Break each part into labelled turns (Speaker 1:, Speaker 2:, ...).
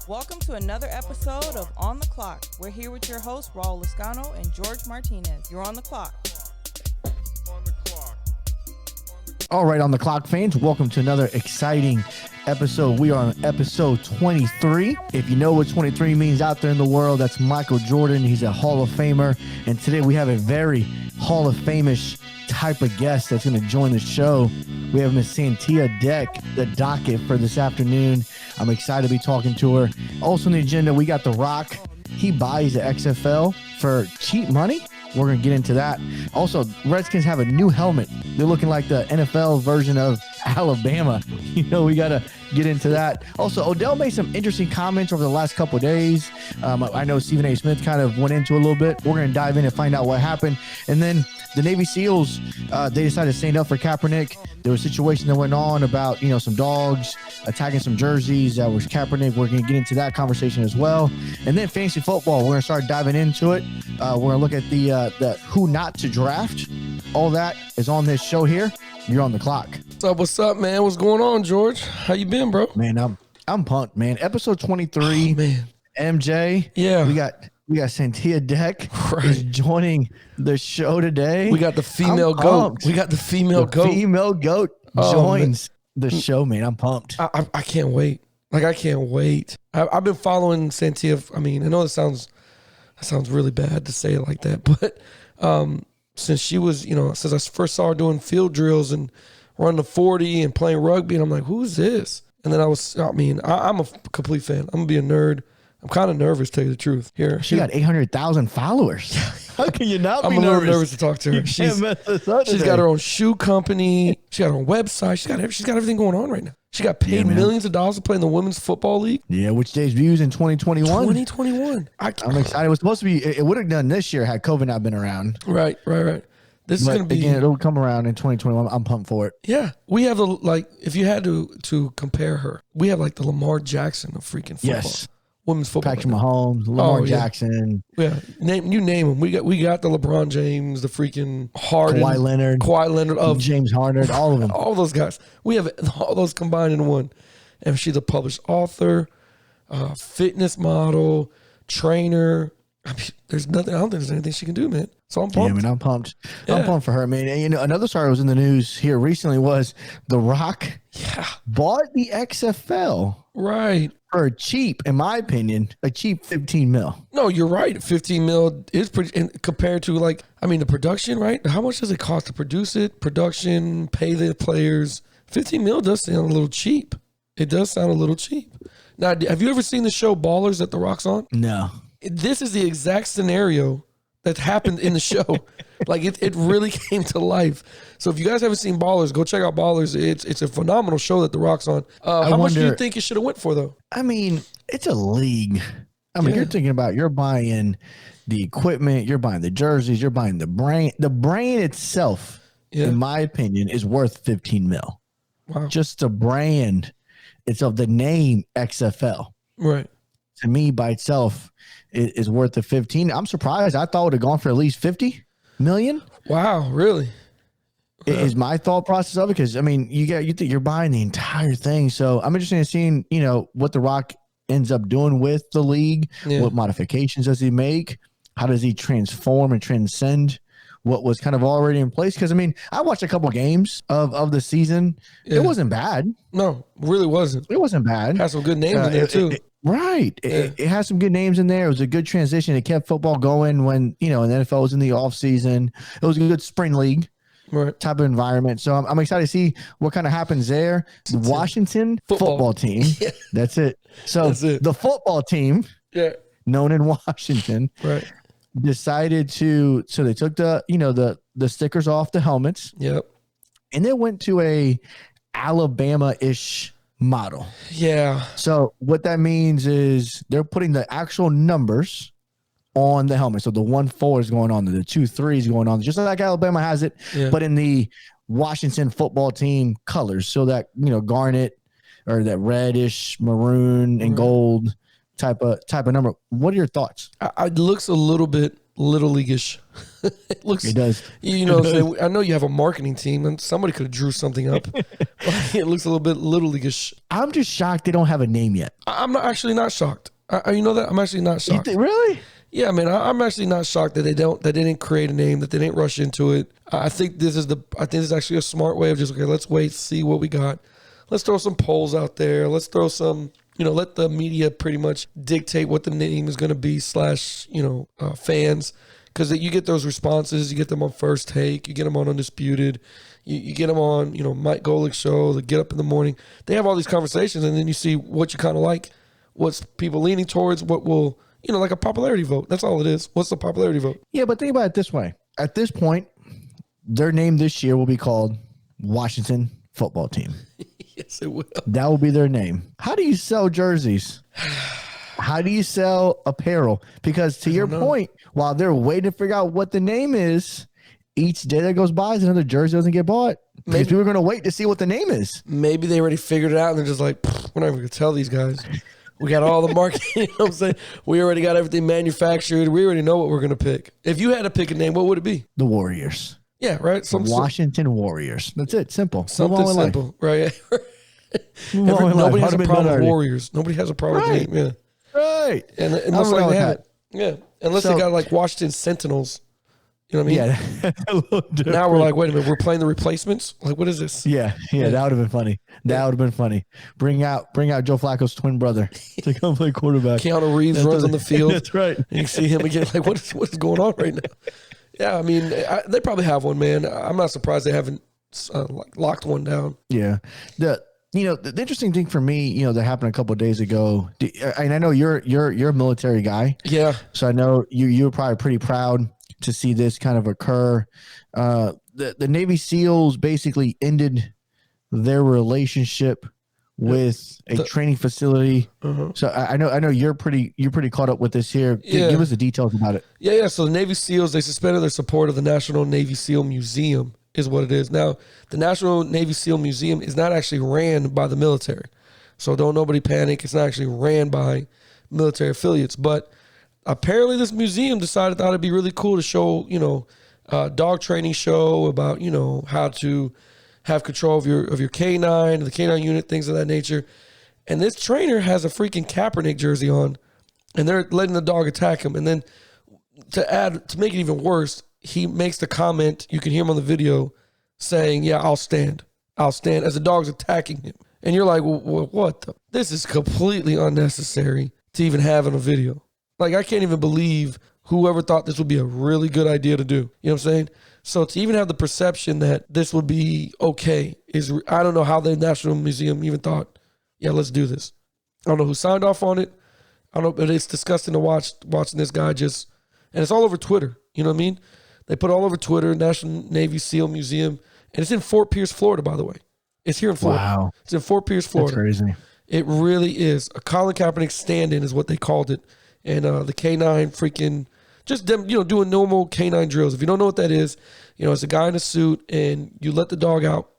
Speaker 1: Welcome to another episode of On the Clock. We're here with your hosts, Raul Lascano and George Martinez. You're on the clock.
Speaker 2: All right, On the Clock fans, welcome to another exciting episode. We are on episode 23. If you know what 23 means out there in the world, that's Michael Jordan. He's a Hall of Famer. And today we have a very Hall of Fame-ish type of guest that's going to join the show. We have Miss Santia deck the docket for this afternoon. I'm excited to be talking to her. Also on the agenda, we got The Rock. He buys the XFL for cheap money. We're going to get into that. Also, Redskins have a new helmet. They're looking like the NFL version of Alabama. You know, we got to get into that. Also, Odell made some interesting comments over the last couple of days. I know Stephen A. Smith kind of went into a little bit. We're going to dive in and find out what happened. And then the Navy SEALs, they decided to stand up for Kaepernick. There was a situation that went on about, some dogs attacking some jerseys. That was Kaepernick. We're going to get into that conversation as well. And then fantasy football, we're going to start diving into it. We're going to look at the who not to draft. All that is on this show here. You're on the clock.
Speaker 3: What's up, man? What's going on, George? How you been, bro?
Speaker 2: Man, I'm pumped, man. Episode 23.
Speaker 3: Oh, man.
Speaker 2: MJ.
Speaker 3: Yeah.
Speaker 2: We got Santia Deck is joining the show today.
Speaker 3: We got the female goat. We got the female goat.
Speaker 2: Female goat joins the show, man. I'm pumped.
Speaker 3: I can't wait. I can't wait. I've been following Santia. I mean, I know that sounds really bad to say it like that, but since she was, since I first saw her doing field drills and running the 40 and playing rugby, and I'm like, who's this? And then I'm a complete fan. I'm gonna be a nerd. I'm kind of nervous, to tell you the truth. Here,
Speaker 2: she got 800,000 followers. How can you not be nervous?
Speaker 3: I'm a little nervous to talk to her. She's got her own shoe company. She got her own website. She's got everything going on right now. She got paid millions of dollars to play in the Women's Football League.
Speaker 2: Yeah, which debuts in 2021.
Speaker 3: 2021.
Speaker 2: I'm excited. It was supposed to be. It would have done this year had COVID not been around.
Speaker 3: Right. This is going to be
Speaker 2: again. It'll come around in 2021. I'm pumped for it.
Speaker 3: Yeah, we have if you had to compare her, we have the Lamar Jackson of freaking football.
Speaker 2: Yes.
Speaker 3: Women's football.
Speaker 2: Patrick Mahomes, Lamar Jackson.
Speaker 3: Yeah, you name them. We got the LeBron James, the freaking Harden, Kawhi Leonard, of
Speaker 2: James Harden, all of them,
Speaker 3: all those guys. We have all those combined in one. And she's a published author, fitness model, trainer. I mean, there's nothing. I don't think there's anything she can do, man. So I'm pumped.
Speaker 2: Yeah, man, I'm pumped.
Speaker 3: Yeah.
Speaker 2: I'm pumped for her, man. And, another story that was in the news here recently was The Rock bought the XFL.
Speaker 3: Right.
Speaker 2: For cheap, in my opinion, a cheap 15 mil.
Speaker 3: No, you're right. 15 mil is pretty, and compared to the production, right? How much does it cost to produce it? Production, pay the players. 15 mil does sound a little cheap. It does sound a little cheap. Now, have you ever seen the show Ballers that The Rock's on?
Speaker 2: No.
Speaker 3: This is the exact scenario that happened in the show. It really came to life. So if you guys haven't seen Ballers, go check out Ballers. It's a phenomenal show that The Rock's on. How much do you think it should have went for, though?
Speaker 2: I mean, it's a league. You're thinking about, you're buying the equipment, you're buying the jerseys, you're buying the brand. The brand itself, in my opinion, is worth 15 mil.
Speaker 3: Wow.
Speaker 2: Just the brand itself, the name XFL.
Speaker 3: Right.
Speaker 2: To me, by itself, is worth the 15. I'm surprised. I thought it would have gone for at least 50 million.
Speaker 3: Wow, really?
Speaker 2: Is my thought process of it, because you think you're buying the entire thing. So I'm interested in seeing what The Rock ends up doing with the league. What modifications does he make? How does he transform and transcend what was kind of already in place? Because I watched a couple games of the season. It wasn't bad.
Speaker 3: No, really wasn't.
Speaker 2: It wasn't bad.
Speaker 3: Had some good names in there too.
Speaker 2: Right. It has some good names in there. It was a good transition. It kept football going when, the NFL was in the off season. It was a good spring league type of environment. So I'm excited to see what kind of happens there. The Washington football team.
Speaker 3: Yeah.
Speaker 2: That's it. So the football team, known in Washington, decided so they took the stickers off the helmets.
Speaker 3: Yep.
Speaker 2: And they went to a Alabama-ish model.
Speaker 3: Yeah.
Speaker 2: So what that means is they're putting the actual numbers on the helmet. So the 1-4 is going on, the 2-3 is going on, just like Alabama has it, but in the Washington football team colors. So that, garnet or that reddish maroon and gold type of number. What are your thoughts?
Speaker 3: It looks a little bit little leagueish. It looks.
Speaker 2: It does.
Speaker 3: You know, what I'm saying? I know you have a marketing team, and somebody could have drew something up. It looks a little bit little leagueish.
Speaker 2: I'm just shocked they don't have a name yet.
Speaker 3: I'm not shocked. You know that? I'm actually not shocked.
Speaker 2: Really?
Speaker 3: Yeah, man. I'm actually not shocked that they didn't create a name, that they didn't rush into it. I think this is actually a smart way of just, okay, let's wait, see what we got. Let's throw some polls out there. Let's throw some, let the media pretty much dictate what the name is going to be / fans. Because you get those responses. You get them on First Take. You get them on Undisputed. You get them on, Mike Golick's show, the Get Up in the Morning. They have all these conversations, and then you see what you kind of like, what's people leaning towards, what will, like a popularity vote. That's all it is. What's the popularity vote?
Speaker 2: Yeah, but think about it this way. At this point, their name this year will be called Washington Football Team.
Speaker 3: Yes, it will.
Speaker 2: That will be their name. How do you sell jerseys? How do you sell apparel? Because to your point, while they're waiting to figure out what the name is, each day that goes by, another jersey doesn't get bought. Because people are going to wait to see what the name is.
Speaker 3: Maybe they already figured it out and they're just like, we're not even going to tell these guys. We got all the marketing. You know what I'm saying? We already got everything manufactured. We already know what we're going to pick. If you had to pick a name, what would it be?
Speaker 2: The Warriors.
Speaker 3: Yeah, right?
Speaker 2: Washington Warriors. That's it. Simple.
Speaker 3: Something simple, right? Nobody has a problem with Warriors. Nobody has a problem with the name. Yeah.
Speaker 2: Right.
Speaker 3: And looks like they have it. Yeah. Unless they got like Washington Sentinels. You know what I mean? Yeah. Now we're like, wait a minute, we're playing the replacements? Like, what is this?
Speaker 2: Yeah, that would have been funny. That would have been funny. Bring out Joe Flacco's twin brother to come play quarterback.
Speaker 3: Keanu Reeves runs on the field.
Speaker 2: That's right.
Speaker 3: And you see him again, like, what is going on right now? Yeah, I mean, they probably have one, man. I'm not surprised they haven't locked one down.
Speaker 2: Yeah. The interesting thing for me, that happened a couple of days ago, and I know you're a military guy.
Speaker 3: Yeah.
Speaker 2: So I know you're probably pretty proud to see this kind of occur. The Navy SEALs basically ended their relationship with a training facility. Uh-huh. So I know you're pretty caught up with this here.
Speaker 3: Yeah.
Speaker 2: Give us the details about it.
Speaker 3: Yeah. So the Navy SEALs, they suspended their support of the National Navy SEAL Museum is what it is. Now, the National Navy SEAL Museum is not actually ran by the military. So don't nobody panic. It's not actually ran by military affiliates, but apparently this museum decided that it'd be really cool to show, dog training show about, how to have control of your canine, the canine unit, things of that nature. And this trainer has a freaking Kaepernick jersey on, and they're letting the dog attack him. And then to make it even worse, he makes the comment, you can hear him on the video, saying, yeah, I'll stand, as the dog's attacking him. And you're like, well, what the? This is completely unnecessary to even have in a video. Like, I can't even believe whoever thought this would be a really good idea to do. You know what I'm saying? So to even have the perception that this would be okay I don't know how the National Museum even thought, yeah, let's do this. I don't know who signed off on it. I don't know, but it's disgusting to watching this guy and it's all over Twitter. You know what I mean? They put it all over Twitter, National Navy SEAL Museum, and it's in Fort Pierce, Florida, by the way. It's here in Florida. Wow. It's in Fort Pierce, Florida.
Speaker 2: That's crazy.
Speaker 3: It really is. A Colin Kaepernick stand-in is what they called it. And the canine freaking, just them, doing normal canine drills. If you don't know what that is, it's a guy in a suit and you let the dog out.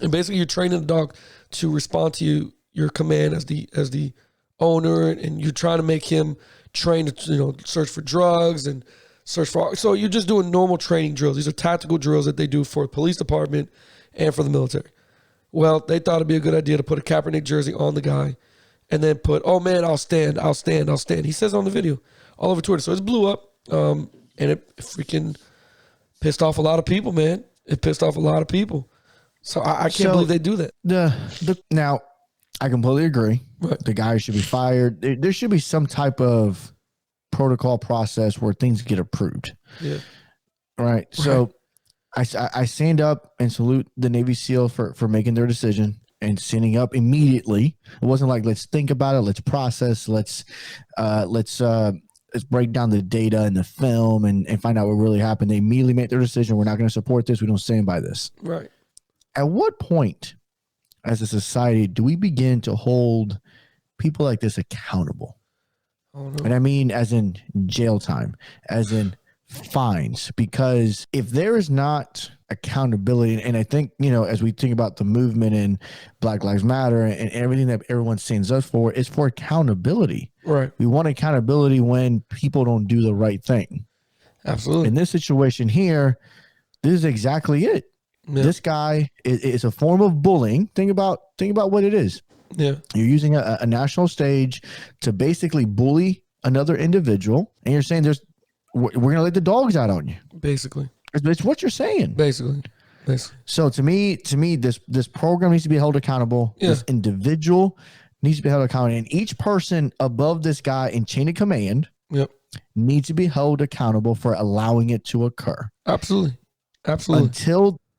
Speaker 3: And basically you're training the dog to respond to your command as the owner. And you're trying to make him train to, search for drugs and so you're just doing normal training drills. These are tactical drills that they do for the police department and for the military. Well, they thought it'd be a good idea to put a Kaepernick jersey on the guy. And then put, oh man, I'll stand. He says on the video, all over Twitter. So it's blew up, and it freaking pissed off a lot of people, man. It pissed off a lot of people. So I can't believe they do that.
Speaker 2: Now, I completely agree.
Speaker 3: Right.
Speaker 2: The guy should be fired. There should be some type of protocol process where things get approved.
Speaker 3: Yeah.
Speaker 2: Right. So I stand up and salute the Navy SEAL for making their decision and standing up immediately. It wasn't like, let's think about it, let's process, let's break down the data and the film and find out what really happened. They immediately made their decision. We're not going to support this. We don't stand by this.
Speaker 3: Right.
Speaker 2: At what point as a society do we begin to hold people like this accountable?
Speaker 3: Oh, no.
Speaker 2: And I mean as in jail time, as in fines, because if there is not accountability, and I think, as we think about the movement and Black Lives Matter and everything that everyone stands up for, is for accountability.
Speaker 3: Right.
Speaker 2: We want accountability when people don't do the right thing.
Speaker 3: Absolutely.
Speaker 2: In this situation here, this is exactly it.
Speaker 3: Yeah.
Speaker 2: This guy is a form of bullying. Think about what it is.
Speaker 3: Yeah.
Speaker 2: You're using a national stage to basically bully another individual, and you're saying we're going to let the dogs out on you.
Speaker 3: Basically.
Speaker 2: It's what you're saying.
Speaker 3: Basically.
Speaker 2: So to me, this program needs to be held accountable.
Speaker 3: Yeah.
Speaker 2: This individual needs to be held accountable, and each person above this guy in chain of command needs to be held accountable for allowing it to occur.
Speaker 3: Absolutely.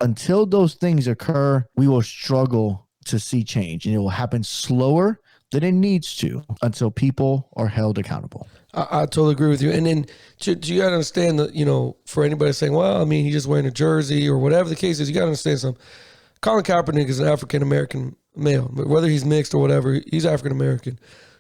Speaker 2: Until those things occur, we will struggle to see change, and it will happen slower than it needs to until people are held accountable.
Speaker 3: I totally agree with you. And then you got to understand that, for anybody saying, well, I mean, he's just wearing a jersey or whatever the case is, you got to understand something. Colin Kaepernick is an African-American male, whether he's mixed or whatever, he's African-American.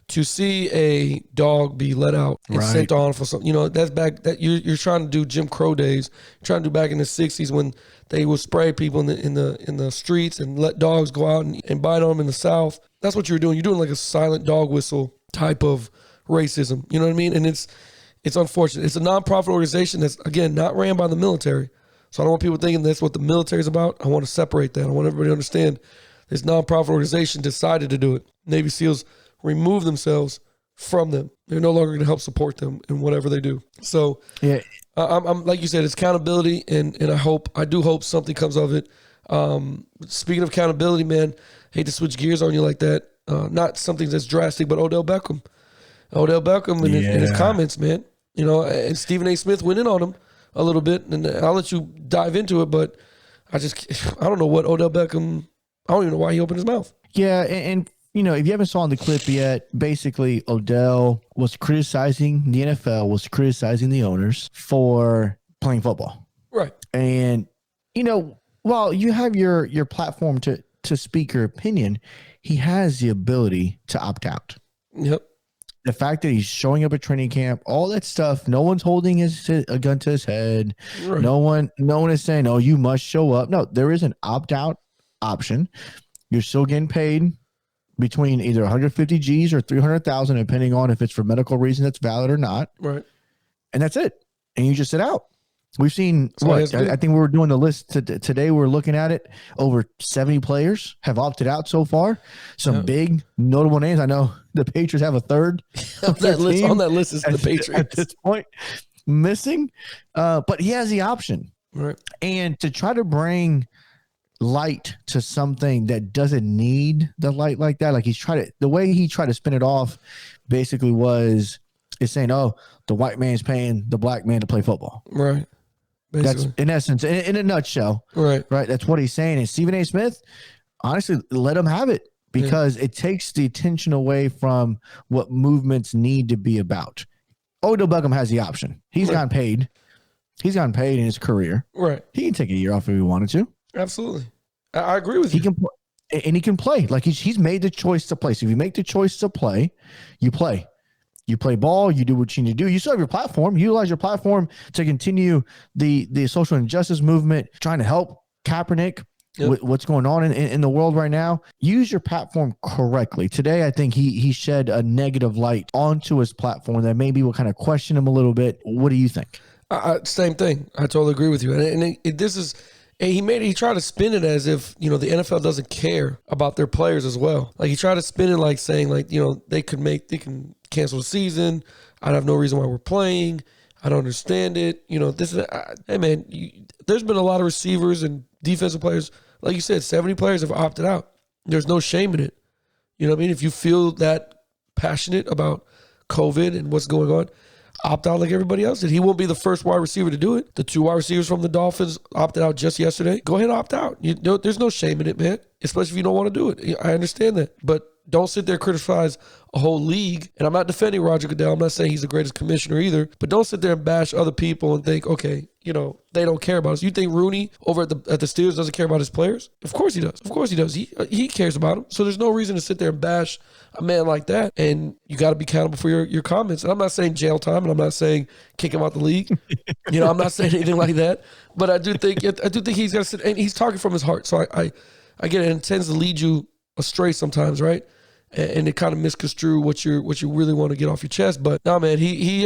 Speaker 3: To see a dog be let out and sent on for something, that's back that you're trying to do Jim Crow days. You're trying to do back in the 60s when they would spray people in the streets and let dogs go out and bite on them in the South. That's what you're doing. You're doing like a silent dog whistle type of racism. You know what I mean? And it's unfortunate. It's a nonprofit organization that's, again, not ran by the military. So I don't want people thinking that's what the military is about. I want to separate that. I want everybody to understand this nonprofit organization decided to do it. Navy SEALs remove themselves from them. They're no longer going to help support them in whatever they do. So yeah, I'm like you said, it's accountability, and I do hope something comes of it. Speaking of accountability, man, hate to switch gears on you like that. Not something that's drastic, but Odell Beckham in his comments, man. And Stephen A. Smith went in on him a little bit, and I'll let you dive into it, but I don't know what Odell Beckham, I don't even know why he opened his mouth.
Speaker 2: Yeah, and if you haven't saw the clip yet, basically Odell was criticizing the NFL, was criticizing the owners for playing football.
Speaker 3: Right.
Speaker 2: And, while you have your platform to speak your opinion, he has the ability to opt out.
Speaker 3: Yep.
Speaker 2: The fact that he's showing up at training camp, all that stuff, no one's holding a gun to his head. Right. No one is saying, oh, you must show up. No, there is an opt-out option. You're still getting paid between either 150 G's or 300,000, depending on if it's for medical reason that's valid or not.
Speaker 3: Right.
Speaker 2: And that's it. And you just sit out. We've seen I think we were doing the list today. We're looking at it. Over 70 players have opted out so far. Some big notable names. I know the Patriots have a third
Speaker 3: on that list is the Patriots
Speaker 2: at this point missing. But he has the option.
Speaker 3: Right.
Speaker 2: And to try to bring light to something that doesn't need the light like that, like the way he tried to spin it off basically is saying, oh, the white man's paying the black man to play football.
Speaker 3: Right. Basically.
Speaker 2: That's in essence, in a nutshell. Right. That's what he's saying. And Stephen A. Smith, honestly, let him have it, because it takes the attention away from what movements need to be about. Odell Beckham has the option. He's gotten paid. He's gotten paid in his career.
Speaker 3: Right.
Speaker 2: He can take a year off if he wanted to.
Speaker 3: Absolutely. I agree with you.
Speaker 2: He can play, and he can play. Like he's made the choice to play. So if you make the choice to play, you play. You play ball. You do what you need to do. You still have your platform. Utilize your platform to continue the social injustice movement, trying to help Kaepernick with what's going on in the world right now. Use your platform correctly. Today, I think he shed a negative light onto his platform that maybe will kind of question him a little bit. What do you think?
Speaker 3: Same thing. I totally agree with you. And he tried to spin it as if, the NFL doesn't care about their players as well. Like he tried to spin it like saying like, they can cancel the season. I have no reason why we're playing. I don't understand it. Hey man, there's been a lot of receivers and defensive players. Like you said, 70 players have opted out. There's no shame in it. You know what I mean? If you feel that passionate about COVID and what's going on, opt out like everybody else did. He won't be the first wide receiver to do it. The 2 wide receivers from the Dolphins opted out just yesterday. Go ahead and opt out. There's no shame in it, man, especially if you don't want to do it. I understand that. But don't sit there and criticize a whole league. And I'm not defending Roger Goodell. I'm not saying he's the greatest commissioner either. But don't sit there and bash other people and think, okay, they don't care about us. You think Rooney over at the Steelers doesn't care about his players? Of course he does. Of course he does. He cares about them. So there's no reason to sit there and bash a man like that. And you got to be accountable for your comments. And I'm not saying jail time, and I'm not saying kick him out the league. I'm not saying anything like that. But I do think he's got to sit, and he's talking from his heart. So I get it. And it tends to lead you astray sometimes, right? and it kind of misconstrue what you really want to get off your chest. But no, man, he's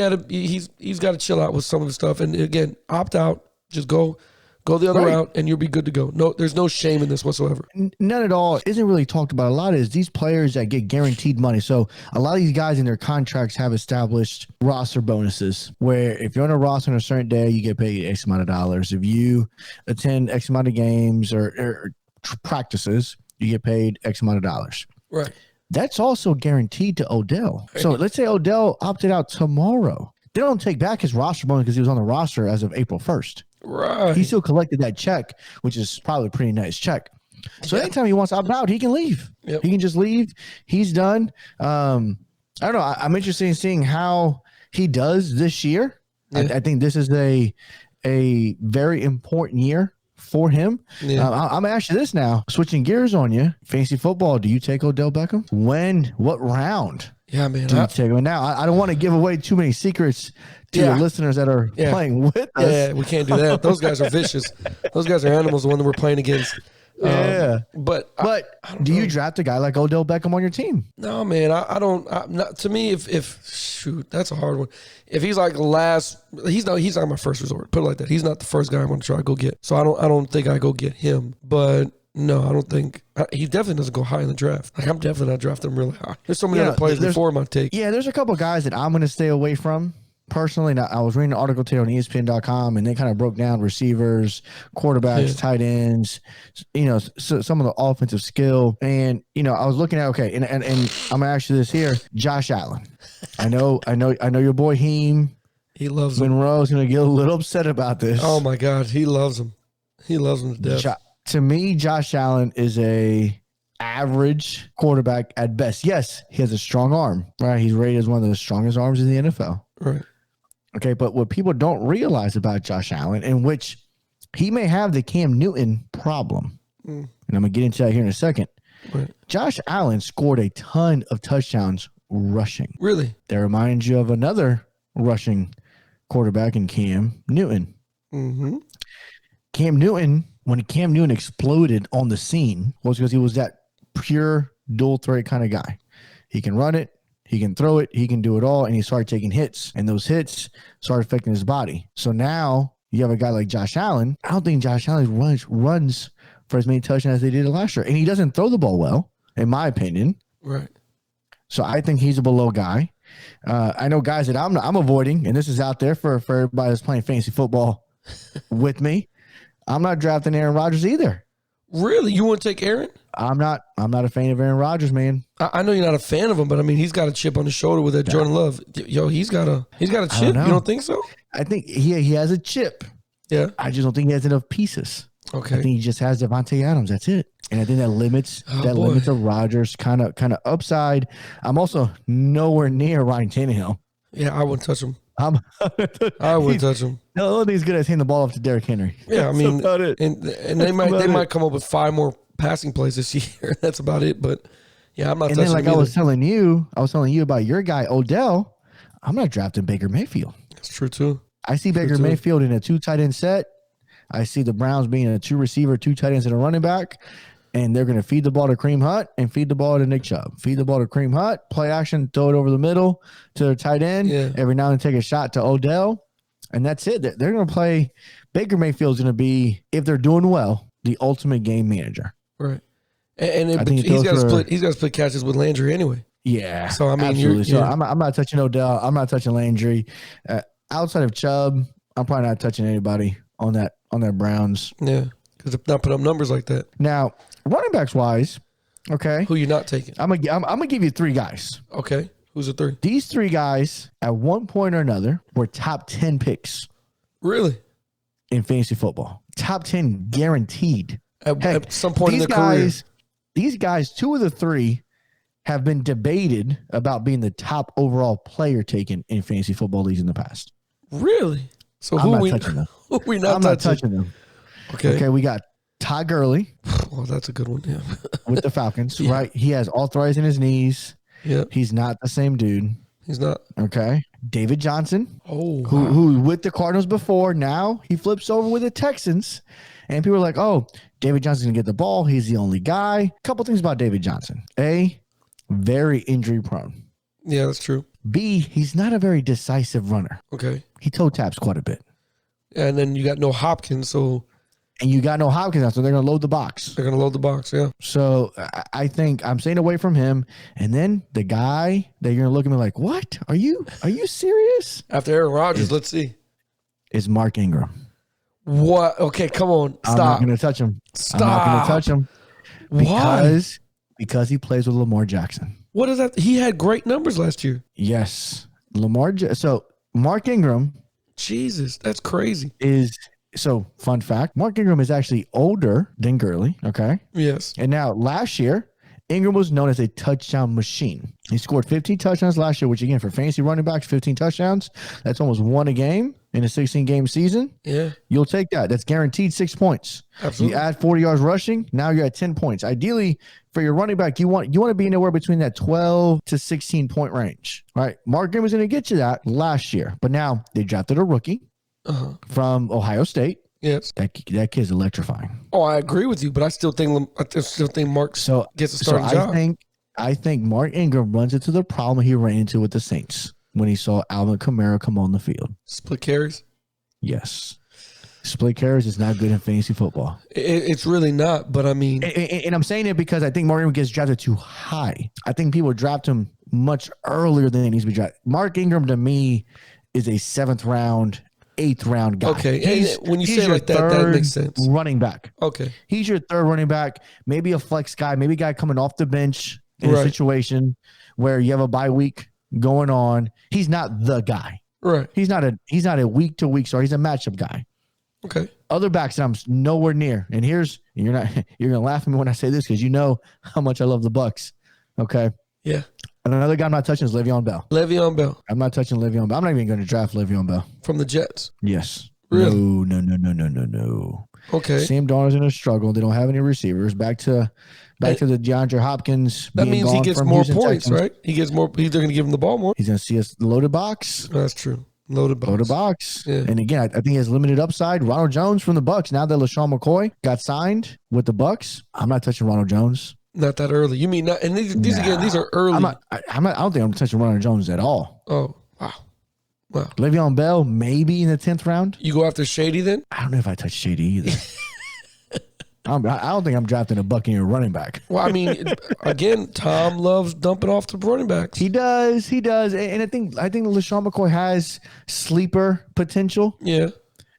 Speaker 3: got to chill out with some of the stuff. And again, opt out. Just go the other route, and you'll be good to go. No, there's no shame in this whatsoever.
Speaker 2: None at all. Isn't really talked about a lot is these players that get guaranteed money. So a lot of these guys in their contracts have established roster bonuses where if you're on a roster on a certain day, you get paid X amount of dollars. If you attend X amount of games or practices, you get paid X amount of dollars.
Speaker 3: Right.
Speaker 2: That's also guaranteed to Odell. So let's say Odell opted out tomorrow. They don't take back his roster bonus because he was on the roster as of April 1st.
Speaker 3: Right.
Speaker 2: He still collected that check, which is probably a pretty nice check. So anytime he wants to opt out, he can leave.
Speaker 3: Yep.
Speaker 2: He can just leave. He's done. I don't know. I'm interested in seeing how he does this year. Yeah. I think this is a very important year for him. Yeah. I'm going to ask you this now. Switching gears on you. Fantasy football, do you take Odell Beckham? When? What round?
Speaker 3: Yeah, man.
Speaker 2: Do you take him? Now, I don't want to give away too many secrets to your listeners that are playing with us.
Speaker 3: Yeah, we can't do that. Those guys are vicious. Those guys are animals, the one that we're playing against. But
Speaker 2: do you draft a guy like Odell Beckham on your team?
Speaker 3: No, man. I don't. To me, if shoot, that's a hard one. If he's like he's not my first resort. Put it like that. He's not the first guy I'm going to try to go get. So I don't think I go get him. But no, I don't think he definitely doesn't go high in the draft. Like I'm definitely not drafting him really high. There's so many other players before my take.
Speaker 2: Yeah, there's a couple guys that I'm going to stay away from. Personally, I was reading an article today on ESPN.com, and they kind of broke down receivers, quarterbacks, tight ends, some of the offensive skill. And, I was looking at, and I'm going to ask you this here. Josh Allen. I know your boy Heem.
Speaker 3: He loves him.
Speaker 2: Monroe's going to get a little upset about this.
Speaker 3: Oh, my God. He loves him. He loves him to death.
Speaker 2: To me, Josh Allen is a average quarterback at best. Yes, he has a strong arm, right? He's rated as one of the strongest arms in the NFL.
Speaker 3: Right.
Speaker 2: Okay, but what people don't realize about Josh Allen, in which he may have the Cam Newton problem, and I'm going to get into that here in a second.
Speaker 3: Right.
Speaker 2: Josh Allen scored a ton of touchdowns rushing.
Speaker 3: Really?
Speaker 2: That reminds you of another rushing quarterback in Cam Newton.
Speaker 3: Mm-hmm.
Speaker 2: Cam Newton, when Cam Newton exploded on the scene, was because he was that pure dual threat kind of guy. He can run it. He can throw it. He can do it all. And he started taking hits. And those hits started affecting his body. So now you have a guy like Josh Allen. I don't think Josh Allen runs for as many touchdowns as they did last year. And he doesn't throw the ball well, in my opinion.
Speaker 3: Right.
Speaker 2: So I think he's a below guy. I know guys that I'm avoiding, and this is out there for everybody that's playing fantasy football with me. I'm not drafting Aaron Rodgers either.
Speaker 3: Really? You want to take Aaron?
Speaker 2: I'm not a fan of Aaron Rodgers, man.
Speaker 3: I know you're not a fan of him, but I mean, he's got a chip on his shoulder with that Jordan Love. Yo, he's got a chip. You don't think so?
Speaker 2: I think he has a chip.
Speaker 3: Yeah.
Speaker 2: I just don't think he has enough pieces.
Speaker 3: Okay.
Speaker 2: I think he just has Devontae Adams. That's it. And I think that limits the Rodgers kind of upside. I'm also nowhere near Ryan Tannehill.
Speaker 3: Yeah, I wouldn't touch him. I wouldn't touch him.
Speaker 2: No, the only thing he's good at is handing the ball off to Derrick Henry.
Speaker 3: Yeah, I mean,
Speaker 2: about it.
Speaker 3: And they might come up with 5 more passing plays this year. That's about it. But yeah, I'm not touching him either.
Speaker 2: I was telling you about your guy Odell. I'm not drafting Baker Mayfield.
Speaker 3: That's true too.
Speaker 2: I see Baker Mayfield in a 2 tight end set. I see the Browns being a 2 receiver, 2 tight ends, and a running back. And they're going to feed the ball to Kareem Hunt and feed the ball to Nick Chubb. Feed the ball to Kareem Hunt, play action, throw it over the middle to their tight end. Yeah. Every now and then take a shot to Odell. And that's it. They're going to play. Baker Mayfield's going to be, if they're doing well, the ultimate game manager.
Speaker 3: Right. And he's got to split catches with Landry anyway.
Speaker 2: Yeah.
Speaker 3: So, I mean,
Speaker 2: absolutely. So I'm not touching Odell. I'm not touching Landry. Outside of Chubb, I'm probably not touching anybody on that Browns.
Speaker 3: Yeah. Because they're not putting up numbers like that.
Speaker 2: Now, running backs wise, okay.
Speaker 3: Who you not taking?
Speaker 2: I'm gonna give you 3 guys.
Speaker 3: Okay. Who's the 3?
Speaker 2: These 3 guys, at one point or another, were top 10 picks.
Speaker 3: Really?
Speaker 2: In fantasy football. Top 10 guaranteed.
Speaker 3: At some point in their career.
Speaker 2: These guys, 2 of the 3, have been debated about being the top overall player taken in fantasy football leagues in the past.
Speaker 3: Really? So
Speaker 2: I'm not touching them.
Speaker 3: I'm not touching them.
Speaker 2: Okay, we got Todd Gurley.
Speaker 3: Well, that's a good one, yeah.
Speaker 2: With the Falcons, right? He has arthritis in his knees.
Speaker 3: Yeah.
Speaker 2: He's not the same dude.
Speaker 3: He's not.
Speaker 2: Okay. David Johnson.
Speaker 3: Oh.
Speaker 2: Who with the Cardinals before. Now he flips over with the Texans. And people are like, oh, David Johnson's going to get the ball. He's the only guy. Couple things about David Johnson. A, very injury prone.
Speaker 3: Yeah, that's true.
Speaker 2: B, he's not a very decisive runner.
Speaker 3: Okay.
Speaker 2: He toe taps quite a bit.
Speaker 3: And then you got no Hopkins, so
Speaker 2: And you got no Hopkins now, so they're going to load the box.
Speaker 3: they're going to load the box, yeah.
Speaker 2: So I think I'm staying away from him. And then the guy that you're going to look at me like, what? Are you serious?
Speaker 3: After Aaron Rodgers, let's see.
Speaker 2: Is Mark Ingram.
Speaker 3: What? Okay, come on. Stop.
Speaker 2: I'm not going to touch him.
Speaker 3: Stop.
Speaker 2: I'm not going to touch him.
Speaker 3: Why?
Speaker 2: Because he plays with Lamar Jackson.
Speaker 3: What is that? He had great numbers last year.
Speaker 2: Yes. So Mark Ingram
Speaker 3: Jesus, that's crazy.
Speaker 2: So fun fact, Mark Ingram is actually older than Gurley, okay?
Speaker 3: Yes.
Speaker 2: And now last year, Ingram was known as a touchdown machine. He scored 15 touchdowns last year, which again, for fantasy running backs, 15 touchdowns, that's almost one a game in a 16-game season.
Speaker 3: Yeah.
Speaker 2: You'll take that. That's guaranteed 6 points.
Speaker 3: Absolutely.
Speaker 2: You add 40 yards rushing, now you're at 10 points. Ideally, for your running back, you want to be anywhere between that 12 to 16 point range. All right. Mark Ingram was going to get you that last year, but now they drafted a rookie from Ohio State.
Speaker 3: Yes.
Speaker 2: That kid's electrifying.
Speaker 3: Oh, I agree with you, but I still think Mark gets a starting job.
Speaker 2: I think Mark Ingram runs into the problem he ran into with the Saints when he saw Alvin Kamara come on the field.
Speaker 3: Split carries?
Speaker 2: Yes. Split carries is not good in fantasy football.
Speaker 3: It's really not, but I mean...
Speaker 2: And I'm saying it because I think Mark Ingram gets drafted too high. I think people draft him much earlier than he needs to be drafted. Mark Ingram, to me, is a 7th round, 8th round guy.
Speaker 3: Okay, when you say it like that makes sense.
Speaker 2: Running back.
Speaker 3: Okay.
Speaker 2: He's your third running back, maybe a flex guy, maybe a guy coming off the bench in a situation where you have a bye week going on. He's not the guy.
Speaker 3: Right.
Speaker 2: He's not a week to week star. He's a matchup guy.
Speaker 3: Okay.
Speaker 2: Other backs that I'm nowhere near. And you're gonna laugh at me when I say this because you know how much I love the Bucks. Okay.
Speaker 3: Yeah.
Speaker 2: And another guy I'm not touching is Le'Veon Bell.
Speaker 3: Le'Veon Bell.
Speaker 2: I'm not touching Le'Veon Bell. I'm not even going to draft Le'Veon Bell.
Speaker 3: From the Jets?
Speaker 2: Yes.
Speaker 3: Really?
Speaker 2: No.
Speaker 3: Okay.
Speaker 2: Sam Darnold's in a struggle. They don't have any receivers. Back to the DeAndre Hopkins.
Speaker 3: That means he gets more points, right? He gets more. They're going to give him the ball more.
Speaker 2: He's going to see us loaded box.
Speaker 3: That's true. Loaded box.
Speaker 2: Yeah. And again, I think he has limited upside. Ronald Jones from the Bucks. Now that LaShawn McCoy got signed with the Bucks, I'm not touching Ronald Jones.
Speaker 3: Not that early. You mean not? And these are early.
Speaker 2: I don't think I'm touching Ronald Jones at all.
Speaker 3: Oh, wow.
Speaker 2: Le'Veon Bell, maybe in the 10th round.
Speaker 3: You go after Shady then?
Speaker 2: I don't know if I touch Shady either. I don't think I'm drafting a Buccaneer running back.
Speaker 3: Well, I mean, again, Tom loves dumping off the running backs.
Speaker 2: He does. And I think LaShawn McCoy has sleeper potential.
Speaker 3: Yeah.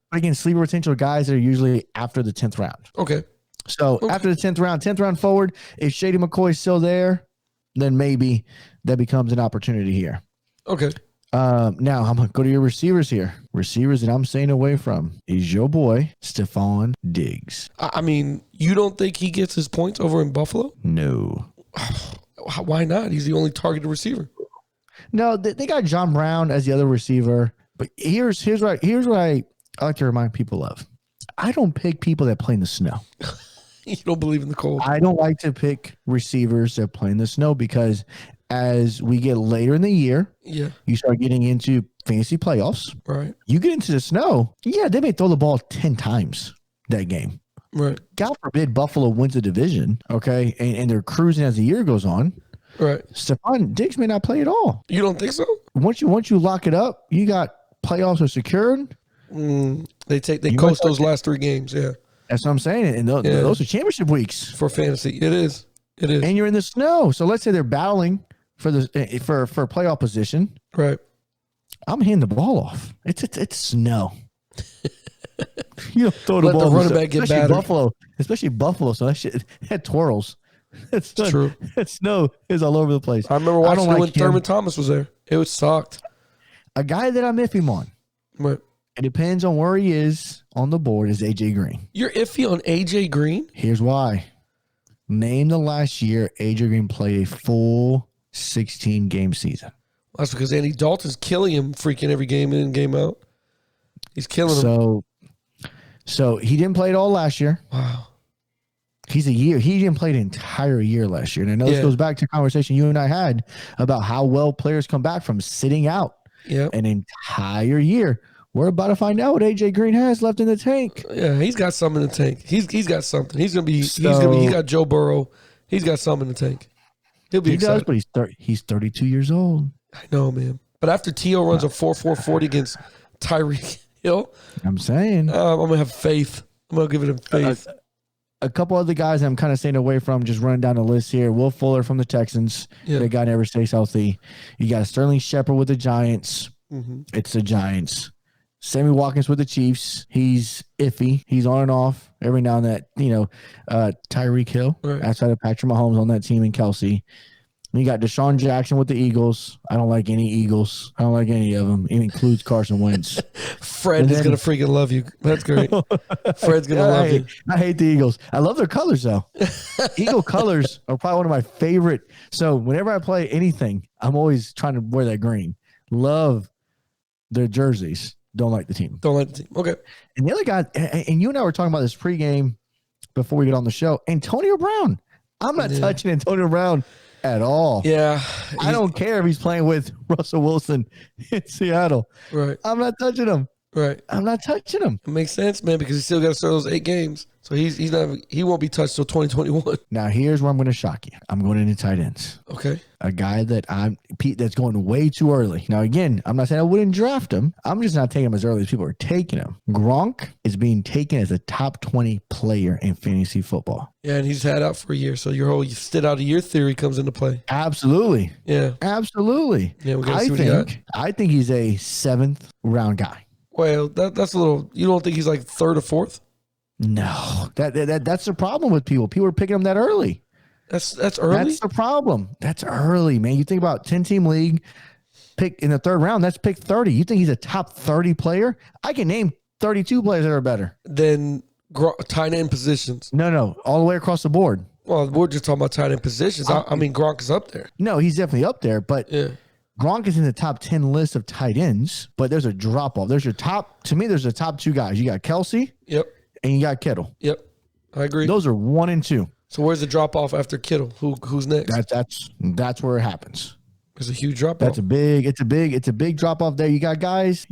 Speaker 2: But again, sleeper potential guys that are usually after the 10th round.
Speaker 3: Okay.
Speaker 2: So after the 10th round forward, if Shady McCoy is still there, then maybe that becomes an opportunity here.
Speaker 3: Okay.
Speaker 2: Now I'm going to go to your receivers here. Receivers that I'm staying away from is your boy, Stephon Diggs.
Speaker 3: I mean, you don't think he gets his points over in Buffalo?
Speaker 2: No.
Speaker 3: Why not? He's the only targeted receiver.
Speaker 2: No, they got John Brown as the other receiver. But here's what I like to remind people of. I don't pick people that play in the snow.
Speaker 3: You don't believe in the cold.
Speaker 2: I don't like to pick receivers that play in the snow because as we get later in the year, you start getting into fantasy playoffs.
Speaker 3: Right.
Speaker 2: You get into the snow, they may throw the ball 10 times that game.
Speaker 3: Right.
Speaker 2: God forbid Buffalo wins the division, okay, and they're cruising as the year goes on.
Speaker 3: Right.
Speaker 2: Stephon Diggs may not play at all.
Speaker 3: You don't think so?
Speaker 2: Once you lock it up, you got playoffs are secured.
Speaker 3: They coast those last 3 games, yeah.
Speaker 2: That's what I'm saying. And those are championship weeks.
Speaker 3: For fantasy. It is.
Speaker 2: And you're in the snow. So let's say they're battling for playoff position.
Speaker 3: Right.
Speaker 2: I'm handing the ball off. It's snow. You don't throw the
Speaker 3: Let
Speaker 2: ball.
Speaker 3: the running back get battered.
Speaker 2: Especially Buffalo. So that twirls. It's
Speaker 3: true.
Speaker 2: That snow is all over the place.
Speaker 3: I remember watching it when Thurman Thomas was there. It was sucked.
Speaker 2: A guy that I'm iffy on.
Speaker 3: Right.
Speaker 2: It depends on where he is on the board is AJ Green.
Speaker 3: You're iffy on AJ Green?
Speaker 2: Here's why. Name the last year AJ Green played a full 16-game season.
Speaker 3: Well, that's because Andy Dalton's killing him freaking every game in, game out. He's killing him.
Speaker 2: So he didn't play it all last year.
Speaker 3: Wow.
Speaker 2: He's a year. He didn't play the entire year last year. And I know this goes back to a conversation you and I had about how well players come back from sitting out an entire year. We're about to find out what AJ Green has left in the tank.
Speaker 3: Yeah, he's got something in the tank. He's got something. He got Joe Burrow. He's got something in the tank. He'll be
Speaker 2: He
Speaker 3: excited.
Speaker 2: does, but he's 32 years old.
Speaker 3: I know, man. But after T.O. runs a 4.440 against Tyreek Hill,
Speaker 2: I'm saying.
Speaker 3: I'm going to have faith. I'm going to give it him faith.
Speaker 2: A couple other guys I'm kind of staying away from, just running down the list here. Will Fuller from the Texans.
Speaker 3: Yeah.
Speaker 2: That guy never stays healthy. You got Sterling Shepard with the Giants.
Speaker 3: Mm-hmm.
Speaker 2: It's the Giants. Sammy Watkins with the Chiefs. He's iffy. He's on and off every now and then. Tyreek Hill outside of Patrick Mahomes on that team and Kelsey. You got Deshaun Jackson with the Eagles. I don't like any Eagles. I don't like any of them. It includes Carson Wentz.
Speaker 3: Fred is going to freaking love you. That's great. Fred's going to love you.
Speaker 2: I hate the Eagles. I love their colors, though. Eagle colors are probably one of my favorite. So whenever I play anything, I'm always trying to wear that green. Love their jerseys. Don't like the team.
Speaker 3: Don't like the team. Okay.
Speaker 2: And the other guy, and you and I were talking about this pregame before we get on the show, Antonio Brown. I'm not touching Antonio Brown at all.
Speaker 3: Yeah.
Speaker 2: I don't care if he's playing with Russell Wilson in Seattle.
Speaker 3: Right.
Speaker 2: I'm not touching him.
Speaker 3: Right.
Speaker 2: I'm not touching him.
Speaker 3: It makes sense, man, because he still got to start those 8 games. So he won't be touched till 2021.
Speaker 2: Now, here's where I'm going to shock you. I'm going into tight ends.
Speaker 3: Okay.
Speaker 2: A guy that's going way too early. Now, again, I'm not saying I wouldn't draft him. I'm just not taking him as early as people are taking him. Gronk is being taken as a top 20 player in fantasy football.
Speaker 3: Yeah, and he's had out for a year. So your whole sit out a year theory comes into play.
Speaker 2: Absolutely.
Speaker 3: Yeah.
Speaker 2: Absolutely.
Speaker 3: Yeah, we got to see what he got.
Speaker 2: I think he's a 7th round guy.
Speaker 3: Well, that's a little. You don't think he's like 3rd or 4th?
Speaker 2: No, that's the problem with people. People are picking him that early.
Speaker 3: That's early.
Speaker 2: That's the problem. That's early, man. You think about 10-team league, pick in the 3rd round. That's pick 30. You think he's a top 30 player? I can name 32 players that are better
Speaker 3: than tight end positions.
Speaker 2: No, all the way across the board.
Speaker 3: Well, we're just talking about tight end positions. I mean, Gronk is up there.
Speaker 2: No, he's definitely up there, but
Speaker 3: yeah.
Speaker 2: Gronk is in the top 10 list of tight ends, but there's a drop off. There's the top 2 guys. You got Kelsey.
Speaker 3: Yep.
Speaker 2: And you got Kittle.
Speaker 3: Yep. I agree.
Speaker 2: Those are 1 and 2.
Speaker 3: So where's the drop off after Kittle? Who's next?
Speaker 2: That's where it happens.
Speaker 3: There's a huge drop off.
Speaker 2: It's a big drop off there. You got guys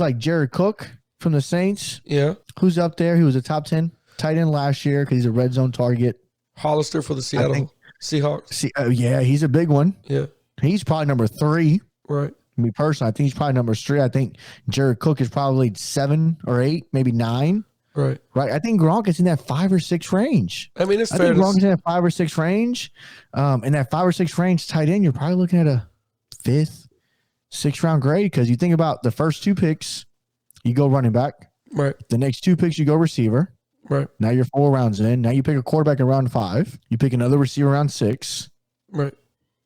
Speaker 2: like Jared Cook from the Saints.
Speaker 3: Yeah.
Speaker 2: Who's up there? He was a top 10 tight end last year because he's a red zone target.
Speaker 3: Hollister for the Seattle Seahawks.
Speaker 2: Yeah, he's a big one.
Speaker 3: Yeah.
Speaker 2: He's probably number 3.
Speaker 3: Right.
Speaker 2: Me personally, I think he's probably number 3. I think Jared Cook is probably 7 or 8, maybe 9.
Speaker 3: Right.
Speaker 2: I think Gronk is in that 5 or 6 range.
Speaker 3: I mean, it's fair.
Speaker 2: I think Gronk is in that 5 or 6 range. In that 5 or 6 range tight end, you're probably looking at a 5th, 6th round grade because you think about the first 2 picks, you go running back.
Speaker 3: Right.
Speaker 2: The next 2 picks, you go receiver.
Speaker 3: Right.
Speaker 2: Now you're 4 rounds in. Now you pick a quarterback in round 5. You pick another receiver round 6.
Speaker 3: Right.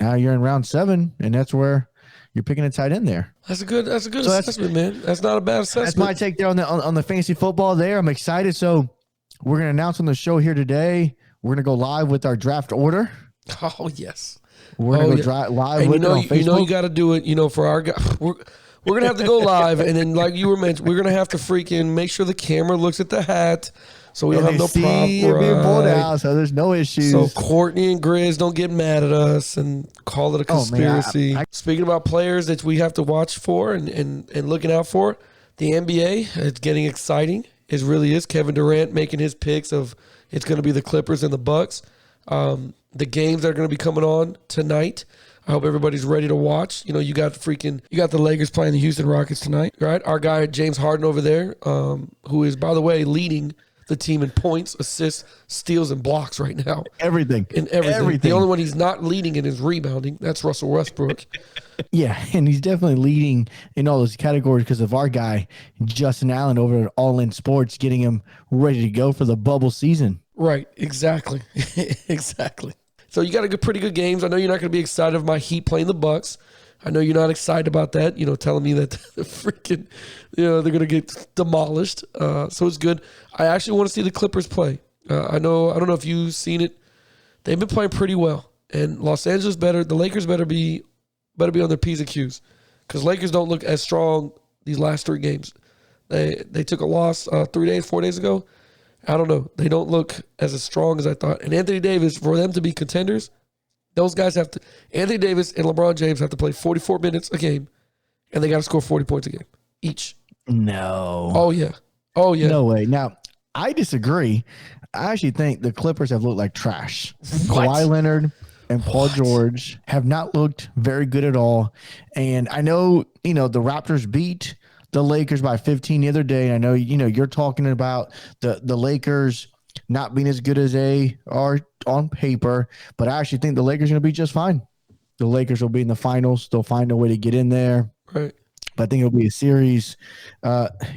Speaker 2: Now you're in round 7, and that's where you're picking a tight end there.
Speaker 3: That's a good assessment, man. That's not a bad assessment.
Speaker 2: That's my take there on the fantasy football there. I'm excited. So we're going to announce on the show here today, we're going to go live with our draft order.
Speaker 3: Oh, yes.
Speaker 2: We're going to go live
Speaker 3: and
Speaker 2: with it on Facebook.
Speaker 3: You know you got to do it, for our guys. We're going to have to go live, and then like you were mentioning, we're going to have to freaking make sure the camera looks at the hat. So we don't have no problem.
Speaker 2: Being pulled out, so there's no issues.
Speaker 3: So Courtney and Grizz don't get mad at us and call it a conspiracy. Speaking about players that we have to watch for and looking out for, the NBA, it's getting exciting. It really is. Kevin Durant making his picks of it's going to be the Clippers and the Bucks. The games that are going to be coming on tonight. I hope everybody's ready to watch. You got the Lakers playing the Houston Rockets tonight, right? Our guy James Harden over there, who is, by the way, leading the team in points, assists, steals, and blocks right now.
Speaker 2: Everything.
Speaker 3: The only one he's not leading in is rebounding. That's Russell Westbrook.
Speaker 2: Yeah, and he's definitely leading in all those categories because of our guy, Justin Allen, over at All In Sports, getting him ready to go for the bubble season.
Speaker 3: Right, exactly. Exactly. So you got pretty good games. I know you're not going to be excited of my Heat playing the Bucks. I know you're not excited about that, telling me that they're going to get demolished. So it's good. I actually want to see the Clippers play. I don't know if you've seen it. They've been playing pretty well. And Los Angeles the Lakers better be on their P's and Q's. Because Lakers don't look as strong these last 3 games. They took a loss 4 days ago. I don't know. They don't look as strong as I thought. And Anthony Davis, for them to be contenders, those guys Anthony Davis and LeBron James have to play 44 minutes a game, and they got to score 40 points a game each.
Speaker 2: No.
Speaker 3: Oh, yeah.
Speaker 2: No way. Now, I disagree. I actually think the Clippers have looked like trash.
Speaker 3: What?
Speaker 2: Kawhi Leonard, and Paul George have not looked very good at all. And I know, the Raptors beat the Lakers by 15 the other day. And I know, you're talking about the Lakers not being as good as they are on paper, but I actually think the Lakers are going to be just fine. The Lakers will be in the finals. They'll find a way to get in there.
Speaker 3: Right.
Speaker 2: But I think it'll be a series.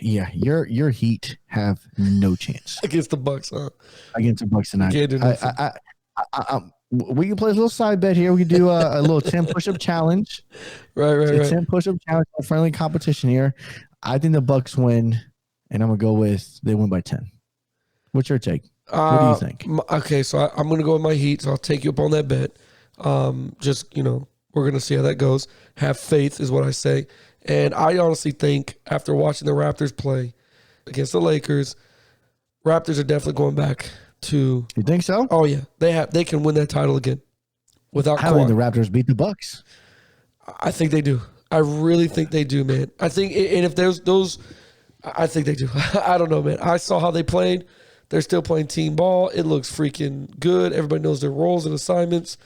Speaker 2: Your Heat have no chance
Speaker 3: Against the Bucks, huh?
Speaker 2: Against the Bucks tonight.
Speaker 3: Can't do nothing.
Speaker 2: We can play a little side bet here. We can do a little 10 push-up challenge.
Speaker 3: Right.
Speaker 2: 10 push-up challenge, a friendly competition here. I think the Bucks win, and I'm gonna go with they win by 10. What's your take? What do you think?
Speaker 3: Okay, so I'm gonna go with my Heat. So I'll take you up on that bet. We're gonna see how that goes. Have faith is what I say, and I honestly think after watching the Raptors play against the Lakers, Raptors are definitely going back to.
Speaker 2: You think so?
Speaker 3: Oh yeah, they can win that title again without.
Speaker 2: I think the Raptors beat the Bucks.
Speaker 3: I think they do. I really think they do, man. I think, and if there's those, I think they do. I don't know, man. I saw how they played. They're still playing team ball. It looks freaking good. Everybody knows their roles and assignments.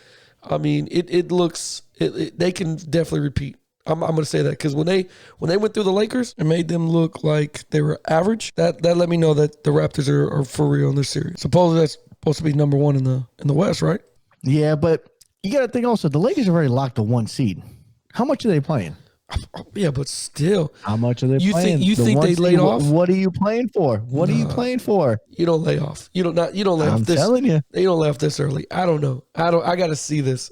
Speaker 3: I mean, it looks. They can definitely repeat. I'm going to say that because when they went through the Lakers and made them look like they were average, that let me know that the Raptors are for real in this series. Supposedly that's supposed to be number one in the West, right?
Speaker 2: Yeah, but you got to think also the Lakers are already locked to 1 seed. How much are they playing?
Speaker 3: Yeah, but still,
Speaker 2: how much are they playing?
Speaker 3: You think they laid off?
Speaker 2: What are you playing for? What are you playing for?
Speaker 3: You don't lay off. You don't lay off this. I'm telling you, you don't lay off this early. I don't know. I got to see this.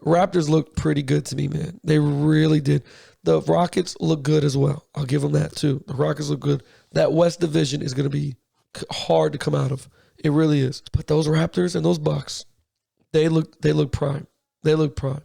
Speaker 3: Raptors look pretty good to me, man. They really did. The Rockets look good as well. I'll give them that too. The Rockets look good. That West Division is going to be hard to come out of. It really is. But those Raptors and those Bucks, they look prime. They look prime.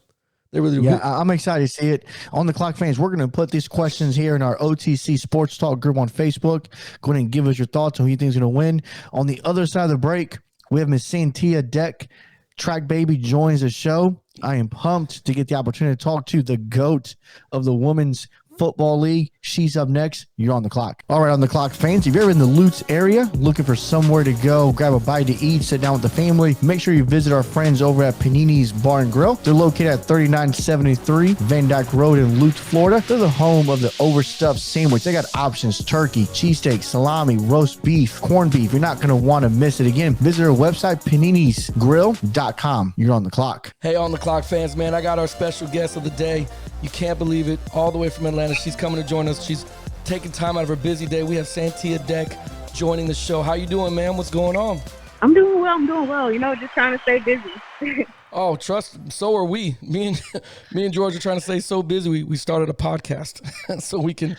Speaker 3: They really do.
Speaker 2: Yeah, I'm excited to see it. On the Clock fans, we're going to put these questions here in our OTC Sports Talk group on Facebook. Go ahead and give us your thoughts on who you think is going to win. On the other side of the break, we have Miss Santia Deck. Track Baby joins the show. I am pumped to get the opportunity to talk to the GOAT of the Women's Football League. She's up next. You're on the clock. All right, on the clock, fans. If you're in the Lutz area looking for somewhere to go, grab a bite to eat, sit down with the family, make sure you visit our friends over at Panini's Bar and Grill. They're located at 3973 Van Dyke Road in Lutz, Florida. They're the home of the overstuffed sandwich. They got options: turkey, cheesesteak, salami, roast beef, corned beef. You're not going to want to miss it. Again, visit our website, paninisgrill.com. You're on the clock.
Speaker 3: Hey, on the clock, fans, man. I got our special guest of the day. You can't believe it. All the way from Atlanta. She's coming to join us. She's taking time out of her busy day. We have Santia Deck joining the show. How you doing, man? What's going on?
Speaker 4: I'm doing well. Just trying to stay busy.
Speaker 3: Oh, trust. So are we. Me and George are trying to stay so busy. We started a podcast so we can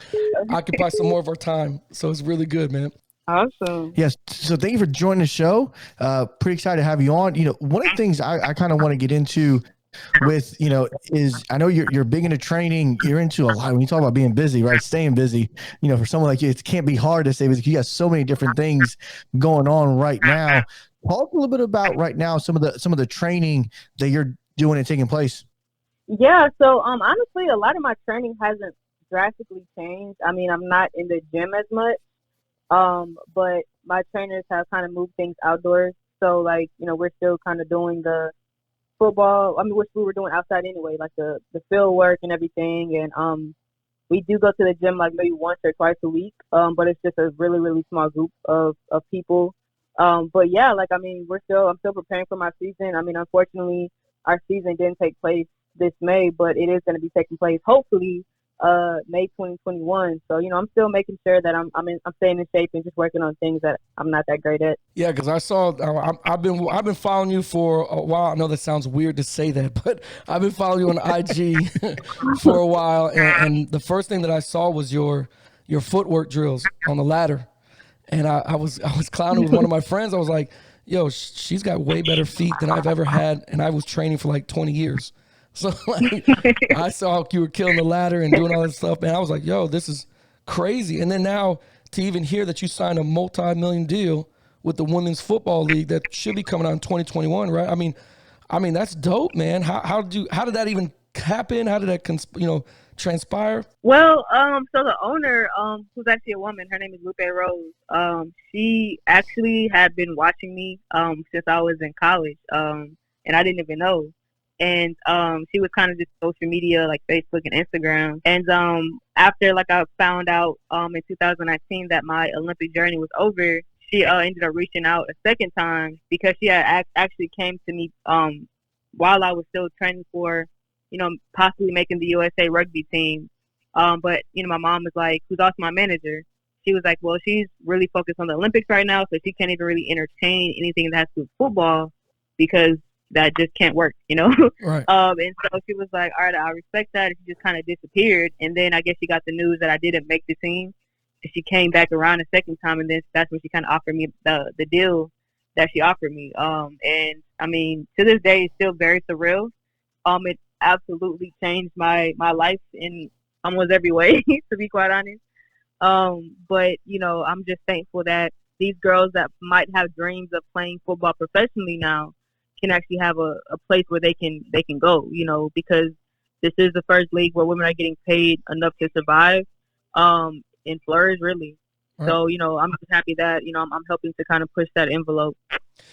Speaker 3: occupy some more of our time. So it's really good, man.
Speaker 4: Awesome.
Speaker 2: Yes. So thank you for joining the show. Pretty excited to have you on. One of the things I kind of want to get into with, is I know you're big into training. You're into a lot. When you talk about being busy, right? Staying busy, for someone like you, it can't be hard to stay busy. You got so many different things going on right now. Talk a little bit about right now some of the training that you're doing and taking place.
Speaker 4: Yeah. So honestly, a lot of my training hasn't drastically changed. I mean, I'm not in the gym as much, but my trainers have kind of moved things outdoors. So we're still kind of doing the football, which we were doing outside anyway, like the field work and everything. And we do go to the gym like maybe once or twice a week, but it's just a really, really small group of people. But yeah, I'm still preparing for my season. Unfortunately, our season didn't take place this May, but it is going to be taking place hopefully May 2021. So I'm still making sure that I'm staying in shape and just working on things that I'm not that great at.
Speaker 3: Yeah, because I saw I've been following you for a while. I know that sounds weird to say that, but I've been following you on IG for a while, and the first thing that I saw was your footwork drills on the ladder, and I was clowning with one of my friends. I was like, "Yo, she's got way better feet than I've ever had," and I was training for like 20 years. So I saw you were killing the ladder and doing all that stuff, man. I was like, yo, this is crazy. And then now to even hear that you signed a multi-million deal with the Women's Football League that should be coming out in 2021, right? I mean that's dope, man. How did that even happen? How did that transpire?
Speaker 4: Well, so the owner, who's actually a woman, her name is Lupe Rose. She actually had been watching me since I was in college. and I didn't even know. And she was kind of just social media like Facebook and Instagram. And after like I found out in 2019 that my Olympic journey was over, she ended up reaching out a second time because she had actually came to me while I was still training for, possibly making the USA rugby team. But my mom was like, who's also my manager. She was like, well, she's really focused on the Olympics right now, so she can't even really entertain anything that has to do with football because that just can't work,
Speaker 3: Right.
Speaker 4: And so she was like, all right, I respect that. And she just kind of disappeared. And then I guess she got the news that I didn't make the team. And she came back around a second time, and then that's when she kind of offered me the deal that she offered me. And I mean, to this day, it's still very surreal. It absolutely changed my life in almost every way, to be quite honest. But I'm just thankful that these girls that might have dreams of playing football professionally now can actually have a place where they can go, because this is the first league where women are getting paid enough to survive, and flourish really. Right. So, I'm just happy that, I'm helping to kind of push that envelope.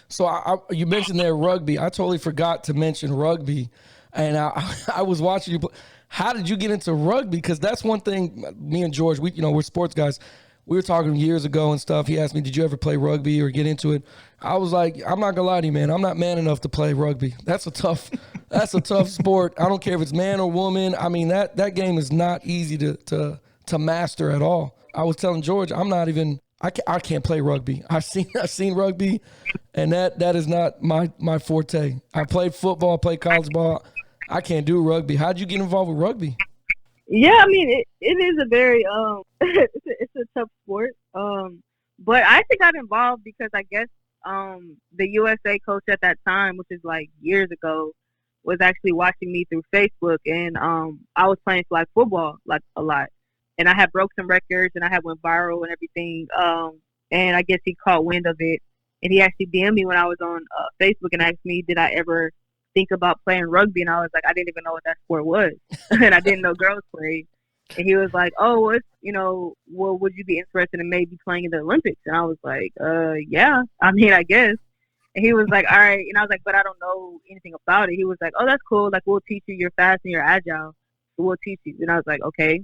Speaker 3: So you mentioned there rugby. I totally forgot to mention rugby. And I was watching you. How did you get into rugby? Because that's one thing, me and George, we're sports guys. We were talking years ago and stuff. He asked me, did you ever play rugby or get into it? I was like, I'm not gonna lie to you, man. I'm not man enough to play rugby. That's a tough sport. I don't care if it's man or woman. I mean, that game is not easy to master at all. I was telling George, I can't play rugby. I've seen rugby, and that is not my forte. I played football, played college ball. I can't do rugby. How'd you get involved with rugby?
Speaker 4: Yeah, I mean, it is a very it's a tough sport. But I actually got involved because I guess the USA coach at that time, which is like years ago, was actually watching me through Facebook, and I was playing flag football like a lot, and I had broke some records, and I had went viral and everything. And I guess he caught wind of it, and he actually DM'd me when I was on Facebook and asked me, did I ever think about playing rugby? And I was like, I didn't even know what that sport was. And I didn't know girls played. And he was like, oh, it's, well, would you be interested in maybe playing in the Olympics? And I was like, yeah, I mean, I guess. And he was like, all right. And I was like, but I don't know anything about it. He was like, oh, that's cool. Like, we'll teach you. You're fast and you're agile. So we'll teach you. And I was like, okay.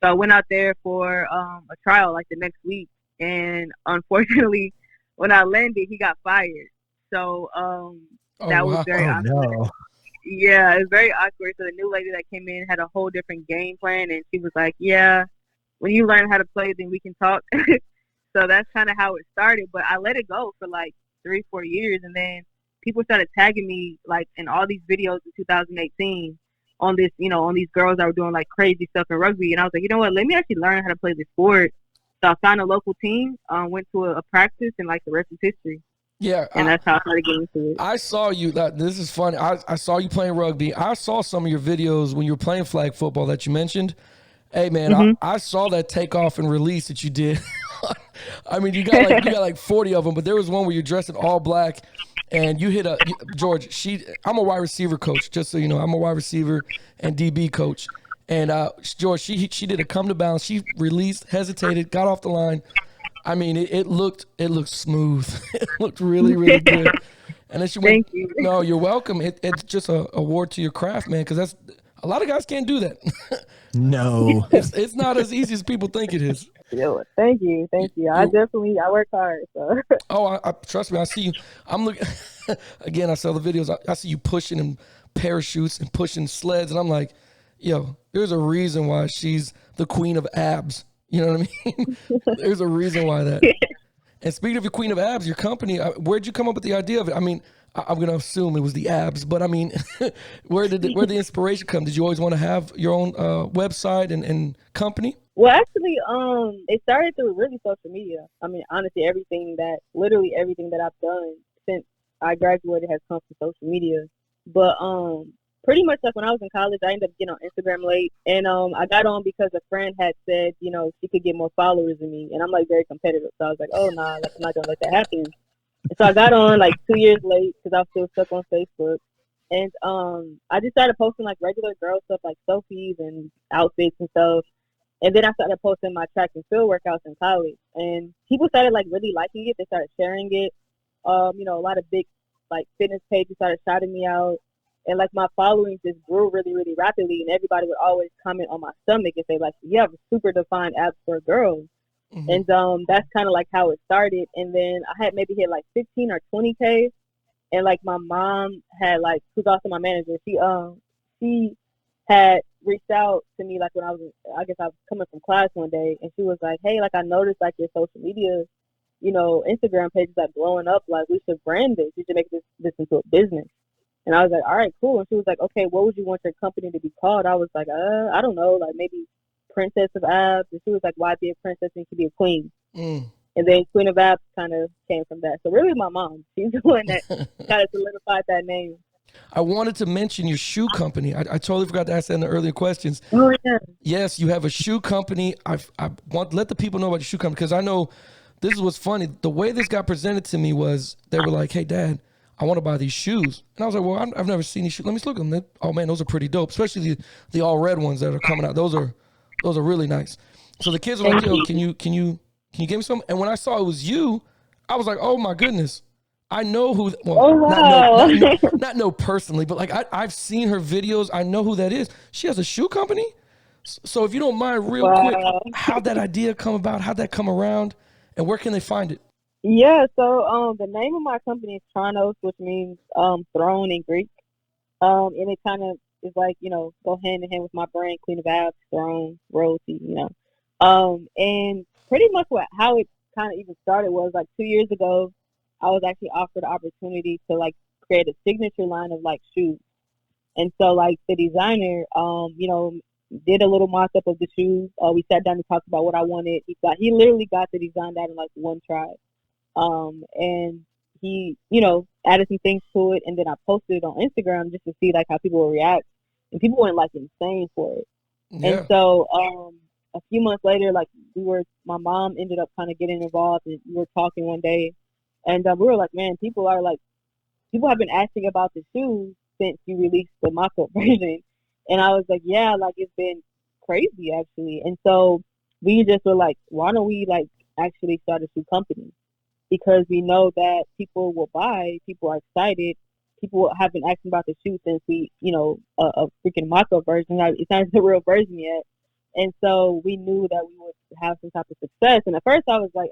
Speaker 4: So I went out there for a trial like the next week. And unfortunately, when I landed, he got fired. So that was very awkward.
Speaker 2: No.
Speaker 4: Yeah, it was very awkward. So the new lady that came in had a whole different game plan, and she was like, yeah, when you learn how to play, then we can talk. So that's kind of how it started. But I let it go for like 3-4 years, and then people started tagging me like in all these videos in 2018 on this, on these girls that were doing like crazy stuff in rugby. And I was like, you know what, let me actually learn how to play this sport. So I found a local team, went to a practice, and like the rest is history.
Speaker 3: Yeah,
Speaker 4: and that's how I started getting into it.
Speaker 3: I saw you. This is funny. I saw you playing rugby. I saw some of your videos when you were playing flag football that you mentioned. Hey man, I saw that takeoff and release that you did. I mean, you got like 40 of them, but there was one where you're dressed in all black, and you hit George. I'm a wide receiver coach, just so you know. I'm a wide receiver and DB coach. And George, she did a come to balance. She released, hesitated, got off the line. I mean, it looked smooth. It looked really, really good. And then she went,
Speaker 4: Thank you.
Speaker 3: No, you're welcome. It's just a award to your craft, man, because that's a lot of guys can't do that.
Speaker 2: No.
Speaker 3: It's not as easy as people think it is.
Speaker 4: Yeah, thank you. I work hard. So.
Speaker 3: Oh, I trust me. I see you. I'm looking again. I saw the videos. I see you pushing and parachutes and pushing sleds, and I'm like, yo, there's a reason why she's the queen of abs. You know what I mean? There's a reason why that. And speaking of your queen of abs, your company, where'd you come up with the idea of it? I mean, I'm going to assume it was the abs, but I mean, where did the inspiration come? Did you always want to have your own website and company?
Speaker 4: Well, actually, it started through really social media. I mean, honestly, literally everything that I've done since I graduated has come from social media. But pretty much like when I was in college, I ended up getting on Instagram late, and I got on because a friend had said, she could get more followers than me, and I'm like very competitive, so I was like, oh nah, like, I'm not gonna let that happen. And so I got on like 2 years late because I was still stuck on Facebook, and I just started posting like regular girl stuff like selfies and outfits and stuff, and then I started posting my track and field workouts in college, and people started like really liking it. They started sharing it. A lot of big like fitness pages started shouting me out, and like my following just grew really, really rapidly. And everybody would always comment on my stomach and say like, "You have a super defined abs for a girl."
Speaker 3: Mm-hmm.
Speaker 4: And that's kind of like how it started. And then I had maybe hit like 15 or 20K, and like my mom had like, who's also my manager, she had reached out to me like when I guess I was coming from class one day, and she was like, "Hey, like I noticed like your social media, Instagram page is like blowing up. Like we should brand this. We should make this into a business." And I was like, "All right, cool." And she was like, "Okay, what would you want your company to be called?" I was like, I don't know, like maybe Princess of Abs. And she was like, "Why be a princess when you could be a queen?" And then Queen of Abs kind of came from that. So really my mom, she's the one that kind of solidified that name.
Speaker 3: I wanted to mention your shoe company. I totally forgot to ask that in the earlier questions.
Speaker 4: Oh, yeah.
Speaker 3: Yes, you have a shoe company. I want to let the people know about your shoe company, because I know this is what's funny. The way this got presented to me was they were like, "Hey, Dad, I want to buy these shoes." And I was like, "Well, I've never seen these shoes. Let me look at them. Oh, man, those are pretty dope, especially the all red ones that are coming out. Those are really nice." So the kids were like, "Yo, can you give me some?" And when I saw it was you, I was like, "Oh, my goodness. I know who." Well,
Speaker 4: Oh, wow.
Speaker 3: not know personally, but like I've seen her videos. I know who that is. She has a shoe company. So if you don't mind, real quick, how'd that idea come about? How'd that come around? And where can they find it?
Speaker 4: Yeah, so the name of my company is Tronos, which means throne in Greek. And it kind of is like, go hand in hand with my brand, Queen of Abs, throne, royalty, And pretty much how it kind of even started was like 2 years ago, I was actually offered the opportunity to like create a signature line of like shoes. And so like the designer, did a little mock up of the shoes. We sat down and talked about what I wanted. He literally got to design that in like one try. And he, added some things to it, and then I posted it on Instagram just to see like how people would react, and people went like insane for it. Yeah. And so, a few months later, like my mom ended up kind of getting involved, and we were talking one day, and we were like, "Man, people have been asking about the shoes since you released the mock-up version." And I was like, "Yeah, like it's been crazy actually." And so we just were like, "Why don't we like actually start a shoe company?" Because we know that people will buy, people are excited, people have been asking about the shoe since we, a freaking mock-up version. It's not the real version yet. And so we knew that we would have some type of success. And at first I was like,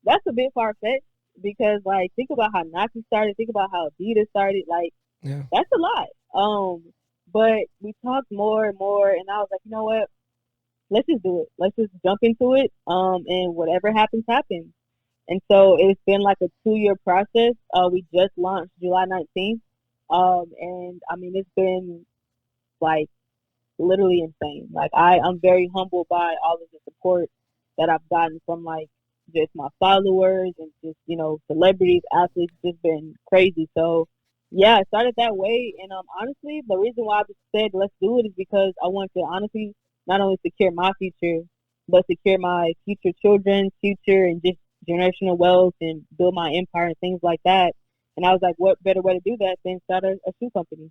Speaker 4: that's a bit far-fetched, because like, think about how Nike started, think about how Adidas started, like, yeah. That's a lot. But we talked more and more, and I was like, you know what, let's just do it. Let's just jump into it. And whatever happens, happens. And so it's been like a 2-year process. We just launched July 19th. And I mean, it's been like literally insane. Like I'm very humbled by all of the support that I've gotten from like just my followers and just, celebrities, athletes. It's just been crazy. So yeah, I started that way. And honestly, the reason why I just said let's do it is because I want to honestly not only secure my future, but secure my future children's future, and just generational wealth and build my empire and things like that. And I was like, what better way to do that than start a shoe company?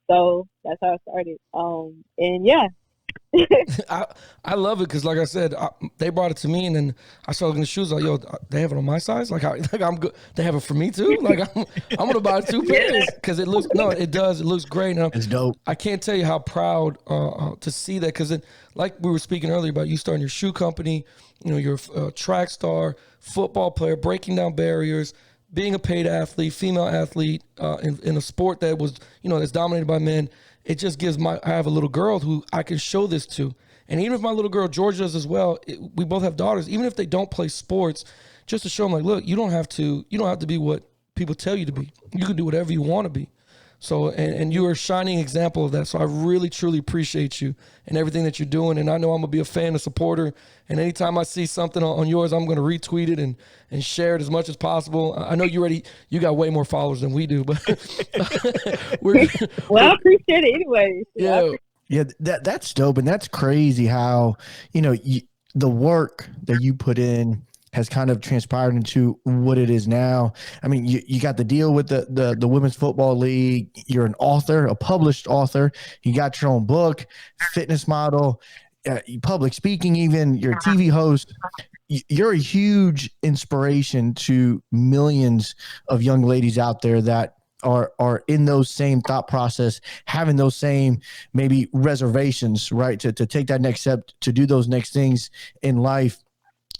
Speaker 4: So that's how I started. And yeah.
Speaker 3: I love it because, like I said, they brought it to me, and then I started looking at the shoes. Like, yo, they have it on my size. Like I'm good. They have it for me too. Like I'm gonna buy 2 pairs because it looks. No, it does. It looks great. And
Speaker 2: it's dope.
Speaker 3: I can't tell you how proud to see that, because like we were speaking earlier about you starting your shoe company. You're a track star, football player, breaking down barriers, being a paid athlete, female athlete in a sport that was, that's dominated by men. It just gives I have a little girl who I can show this to. And even if my little girl, Georgia, does as well, we both have daughters, even if they don't play sports, just to show them like, look, you don't have to be what people tell you to be. You can do whatever you want to be. So, and you're a shining example of that. So I really, truly appreciate you and everything that you're doing. And I know I'm going to be a fan and supporter. And anytime I see something on yours, I'm going to retweet it and share it as much as possible. I know you got way more followers than we do, but
Speaker 4: well, I appreciate it anyway.
Speaker 2: Yeah, that's dope. And that's crazy how, the work that you put in has kind of transpired into what it is now. I mean, you got the deal with the Women's Football League. You're an author, a published author. You got your own book, fitness model, public speaking even. You're a TV host. you're a huge inspiration to millions of young ladies out there that are in those same thought process, having those same maybe reservations, right? To take that next step, to do those next things in life.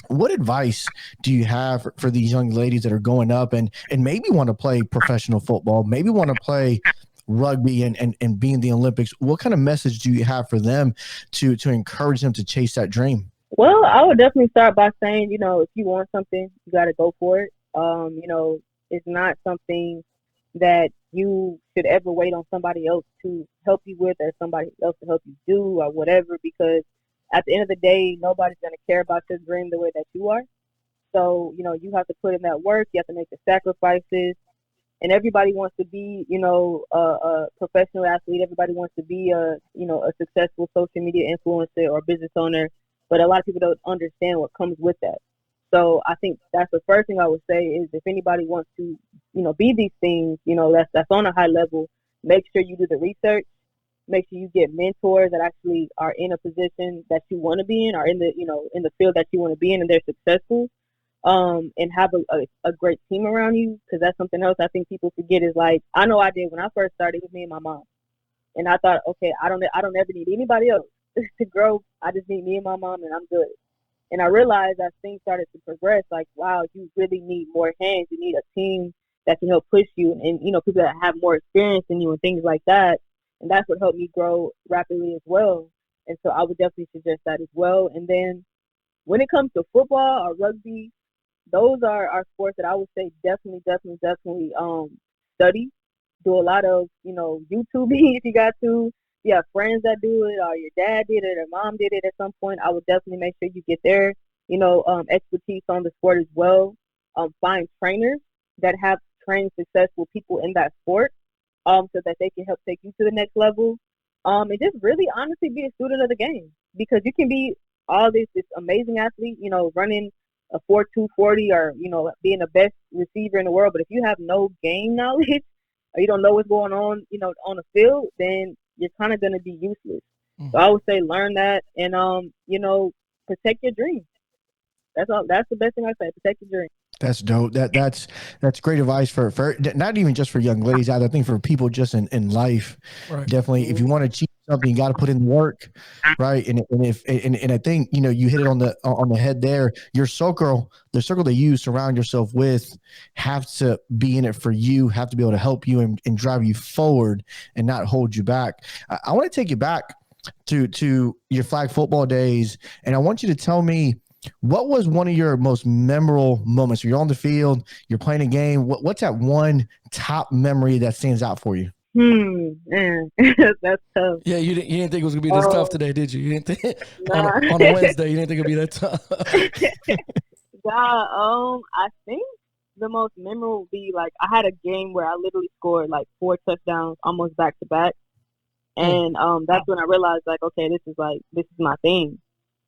Speaker 2: What advice do you have for these young ladies that are going up and maybe want to play professional football, maybe want to play rugby and be in the Olympics? What kind of message do you have for them to encourage them to chase that dream?
Speaker 4: Well, I would definitely start by saying, if you want something, you got to go for it. It's not something that you should ever wait on somebody else to help you with or somebody else to help you do or whatever, because at the end of the day, nobody's going to care about your dream the way that you are. So, you have to put in that work. You have to make the sacrifices. And everybody wants to be, a professional athlete. Everybody wants to be a successful social media influencer or business owner. But a lot of people don't understand what comes with that. So I think that's the first thing I would say is if anybody wants to, be these things, that's on a high level, make sure you do the research. Make sure you get mentors that actually are in a position that you want to be in, or in the field that you want to be in, and they're successful. And have a great team around you, because that's something else I think people forget is like, I know I did when I first started with me and my mom, and I thought, okay, I don't ever need anybody else to grow. I just need me and my mom, and I'm good. And I realized as things started to progress, like, wow, you really need more hands. You need a team that can help push you, and people that have more experience than you and things like that. And that's what helped me grow rapidly as well. And so I would definitely suggest that as well. And then when it comes to football or rugby, those are sports that I would say definitely study. Do a lot of, YouTubing if you got to. If you have friends that do it, or your dad did it, or mom did it at some point, I would definitely make sure you get their, expertise on the sport as well. Find trainers that have trained successful people in that sport, so that they can help take you to the next level. And just really honestly be a student of the game, because you can be all this amazing athlete, running a 4.2 40, or being the best receiver in the world, but if you have no game knowledge or you don't know what's going on on the field, then you're kind of going to be useless. So I would say learn that, and protect your dreams. That's the best thing I say. Protect your dreams.
Speaker 2: That's dope. That's great advice for not even just for young ladies either. I think for people just in life.
Speaker 3: Right.
Speaker 2: Definitely, if you want to achieve something, you got to put in work, right? And I think you hit it on the head there. Your circle, the circle that you surround yourself with, have to be in it for you. Have to be able to help you and drive you forward and not hold you back. I want to take you back to your flag football days, and I want you to tell me, what was one of your most memorable moments? You're on the field, you're playing a game. What's that one top memory that stands out for you?
Speaker 4: Man, that's tough.
Speaker 3: Yeah, you didn't think it was gonna be this tough today, did you? You didn't think
Speaker 4: Nah.
Speaker 3: on a Wednesday, you didn't think it'd be that tough.
Speaker 4: I think the most memorable would be like I had a game where I literally scored like 4 touchdowns almost back to back, and that's when I realized like, okay, this is my thing.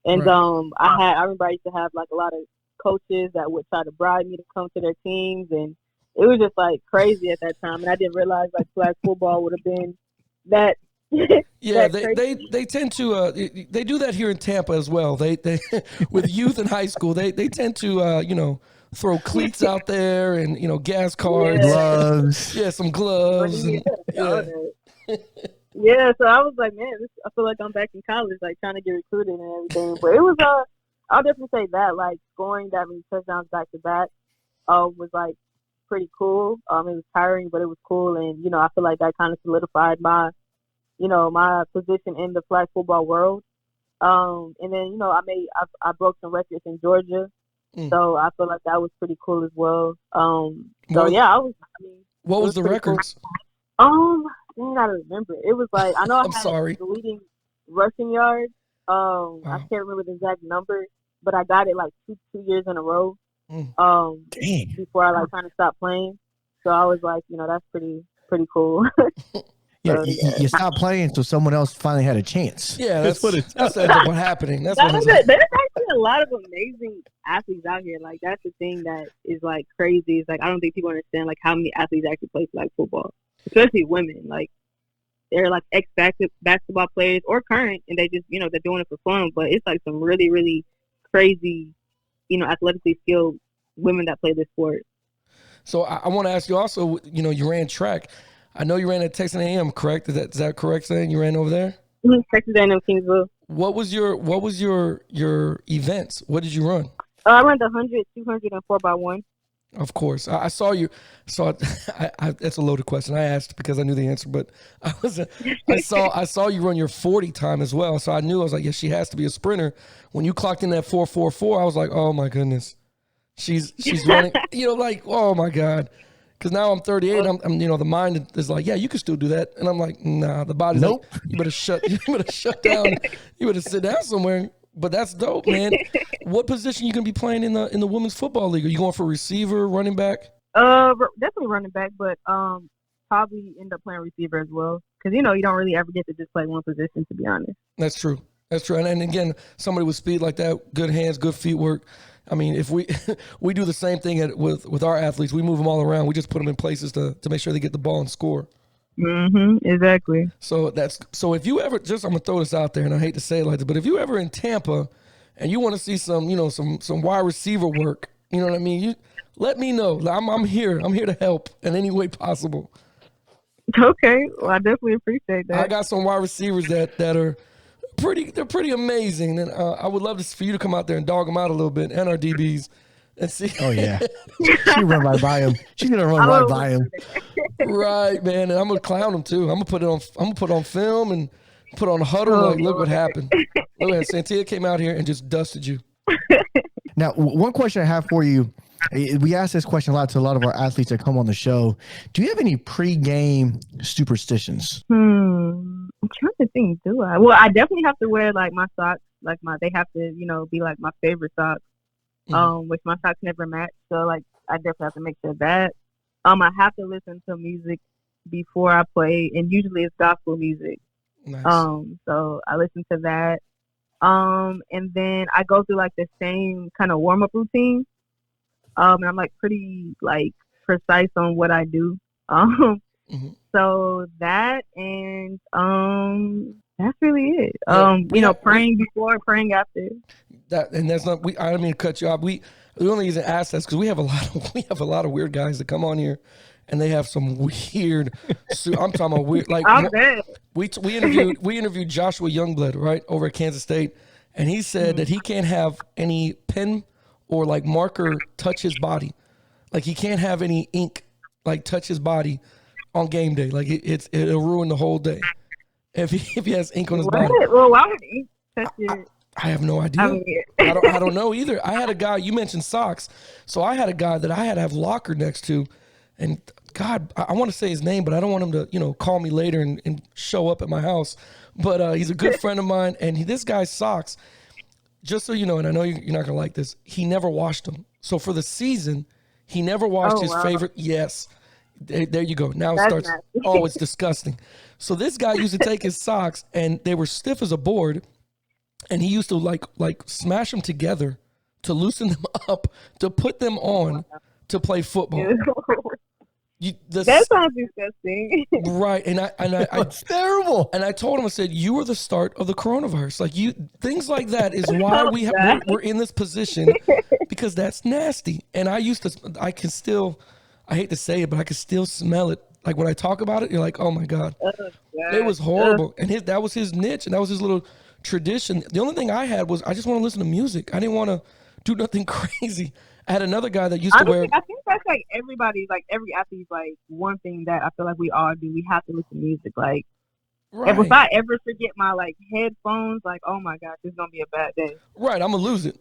Speaker 4: And
Speaker 3: Right.
Speaker 4: I remember I used to have like a lot of coaches that would try to bribe me to come to their teams, and it was just like crazy at that time. And I didn't realize like flag football would have been that.
Speaker 3: Yeah,
Speaker 4: that
Speaker 3: they tend to they do that here in Tampa as well. They with youth in high school, they tend to throw cleats out there and gas cards,
Speaker 2: Gloves.
Speaker 3: yeah, some gloves, and yeah.
Speaker 4: Yeah, so I was like, man, I feel like I'm back in college, like trying to get recruited and everything. But it was I'll definitely say that, like scoring that many touchdowns back to back, was like pretty cool. It was tiring, but it was cool, and I feel like that kind of solidified my, my position in the flag football world. And then I broke some records in Georgia, so I feel like that was pretty cool as well.
Speaker 3: What was the records?
Speaker 4: Cool. I gotta remember. It was like I know I
Speaker 3: I'm
Speaker 4: had
Speaker 3: sorry.
Speaker 4: the leading rushing yards.
Speaker 3: Wow.
Speaker 4: I can't remember the exact number, but I got it like two years in a row.
Speaker 2: Dang.
Speaker 4: Before I like kind of stopped playing, so I was like, that's pretty cool.
Speaker 2: Yeah, you stopped playing, so someone else finally had a chance.
Speaker 3: Yeah, that's what ends up happening. That's what
Speaker 4: There's actually a lot of amazing athletes out here. Like that's the thing that is like crazy. It's like I don't think people understand like how many athletes actually play flag football, especially women. Like they're like basketball players or current, and they just they're doing it for fun. But it's like some really really crazy athletically skilled women that play this sport.
Speaker 3: So I want to ask you also, you ran track. I know you ran at Texas A&M, correct? Is that correct saying you ran over there?
Speaker 4: Texas A&M Kingsville.
Speaker 3: What was your events? What did you run?
Speaker 4: I ran the 100, 200, and 4x1.
Speaker 3: Of course, I saw you. So that's a loaded question. I asked because I knew the answer, but I saw you run your 40 time as well. So I was like, yeah, she has to be a sprinter. When you clocked in that 4.44, I was like, oh my goodness, she's running. Like, oh my God. Because now I'm 38. I'm the mind is like, yeah, you can still do that, and I'm like, nah, the body's
Speaker 2: nope.
Speaker 3: Like, you better shut down. You better sit down somewhere. But that's dope, man. What position you gonna be playing in the women's football league? Are you going for receiver, running back?
Speaker 4: Definitely running back, but probably end up playing receiver as well. Because you don't really ever get to just play one position, to be honest.
Speaker 3: That's true. And again, somebody with speed like that, good hands, good feet work. I mean, if we we do the same thing with our athletes, we move them all around. We just put them in places to make sure they get the ball and score.
Speaker 4: Exactly.
Speaker 3: So if you ever I'm gonna throw this out there, and I hate to say it like this, but if you ever in Tampa and you want to see some wide receiver work, you know what I mean, you let me know. I'm here. I'm here to help in any way possible.
Speaker 4: Okay, well, I definitely appreciate that.
Speaker 3: I got some wide receivers that are pretty amazing, and I would love for you to come out there and dog them out a little bit, and our DBs. And see.
Speaker 2: Oh yeah, she run right by him. She's gonna run right by him.
Speaker 3: Right, man. And I'm gonna clown him too. I'm gonna put on film and put on a huddle. Look what happened. Look at Santia came out here and just dusted you.
Speaker 2: Now, one question I have for you. We ask this question a lot to a lot of our athletes that come on the show. Do you have any pre-game superstitions?
Speaker 4: I'm trying to think. Do I? Well, I definitely have to wear like my socks. They have to be like my favorite socks. Which my socks never match. So like I definitely have to make sure that. I have to listen to music before I play, and usually it's gospel music.
Speaker 3: Nice.
Speaker 4: So I listen to that. And then I go through like the same kind of warm up routine. And I'm like pretty like precise on what I do. So that and that's really it. Praying before, praying after.
Speaker 3: That's not. I don't mean to cut you off. We only use assets because we have a lot of weird guys that come on here, and they have some weird. I'm talking about weird. Like we interviewed Joshua Youngblood right over at Kansas State, and he said that he can't have any pen or like marker touch his body, like he can't have any ink like touch his body on game day. Like it'll ruin the whole day if he has ink on his body.
Speaker 4: Well, why would ink touch it?
Speaker 3: I have no idea. I don't know either. I had a guy, you mentioned socks. So I had a guy that I had to have locker next to, and God, I want to say his name, but I don't want him to, call me later and show up at my house. But he's a good friend of mine, and this guy's socks, just so you know, and I know you're not going to like this, he never washed them. So for the season, he never washed his favorite. Yes. There you go. Now it starts. Nasty. Oh, it's disgusting. So this guy used to take his socks, and they were stiff as a board, and he used to like smash them together to loosen them up to put them on to play football.
Speaker 4: That sounds disgusting.
Speaker 3: Right, and I
Speaker 2: it's terrible.
Speaker 3: And I told him, I said, you are the start of the coronavirus. Like things like that is why we're in this position, because that's nasty. And I hate to say it, but I can still smell it. Like when I talk about it, you're like, oh my God, it was horrible. And that was his niche, and that was his little tradition. The only thing I had was I just want to listen to music. I didn't want to do nothing crazy. I had another guy that used to wear.
Speaker 4: I think that's like everybody's, like every athlete's, like one thing that I feel like we all do. We have to listen to music. Like, if I ever forget my like headphones, like, oh my gosh, it's gonna be a bad day.
Speaker 3: Right, I'm gonna lose it.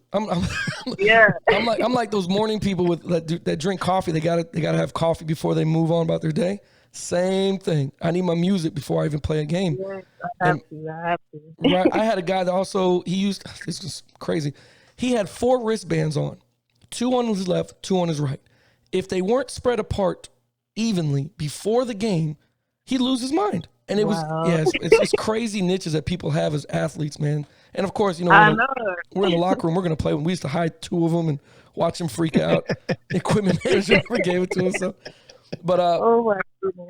Speaker 4: Yeah.
Speaker 3: I'm like those morning people that drink coffee. They gotta have coffee before they move on about their day. Same thing. I need my music before I even play a game.
Speaker 4: Yeah, I have to.
Speaker 3: Right. I had a guy that also, this is crazy. He had 4 wristbands on, 2 on his left, 2 on his right. If they weren't spread apart evenly before the game, he'd lose his mind. And it was, it's crazy niches that people have as athletes, man. And of course, we're in the locker room. We're going to play. We used to hide 2 of them and watch them freak out. Equipment manager never gave it to us. So. But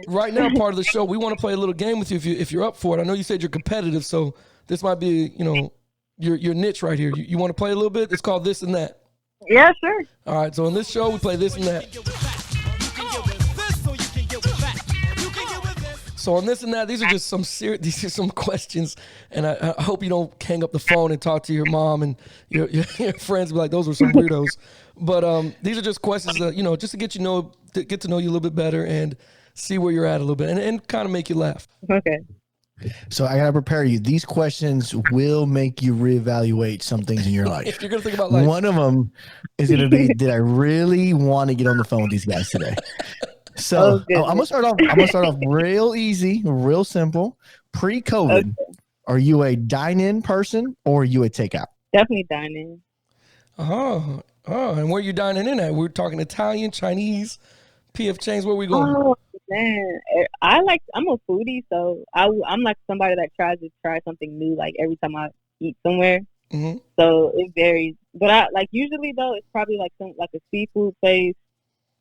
Speaker 3: right now, part of the show, we want to play a little game with you if you're up for it. I know you said you're competitive, so this might be your niche right here. You want to play a little bit? It's called This and That.
Speaker 4: Yeah, sure.
Speaker 3: All right. So in this show, we play this and that. So on this and that, these are just some these are some questions, and I hope you don't hang up the phone and talk to your mom and your friends. And be like, those were some weirdos. But these are just questions that just to get to know you a little bit better and see where you're at a little bit, and kind of make you laugh.
Speaker 4: Okay.
Speaker 2: So I gotta prepare you. These questions will make you reevaluate some things in your life.
Speaker 3: If you're gonna think about life,
Speaker 2: one of them is gonna be: did I really want to get on the phone with these guys today? So I'm gonna start off real easy, real simple. Pre-COVID, are you a dine-in person or are you a takeout?
Speaker 4: Definitely dine-in.
Speaker 3: Oh, and where you dining in at? We're talking Italian, Chinese, PF Chang's. Where we going?
Speaker 4: Oh man, I'm a foodie, so I'm like somebody that tries to try something new like every time I eat somewhere.
Speaker 3: Mm-hmm.
Speaker 4: So it varies, but I like usually though it's probably like a seafood place.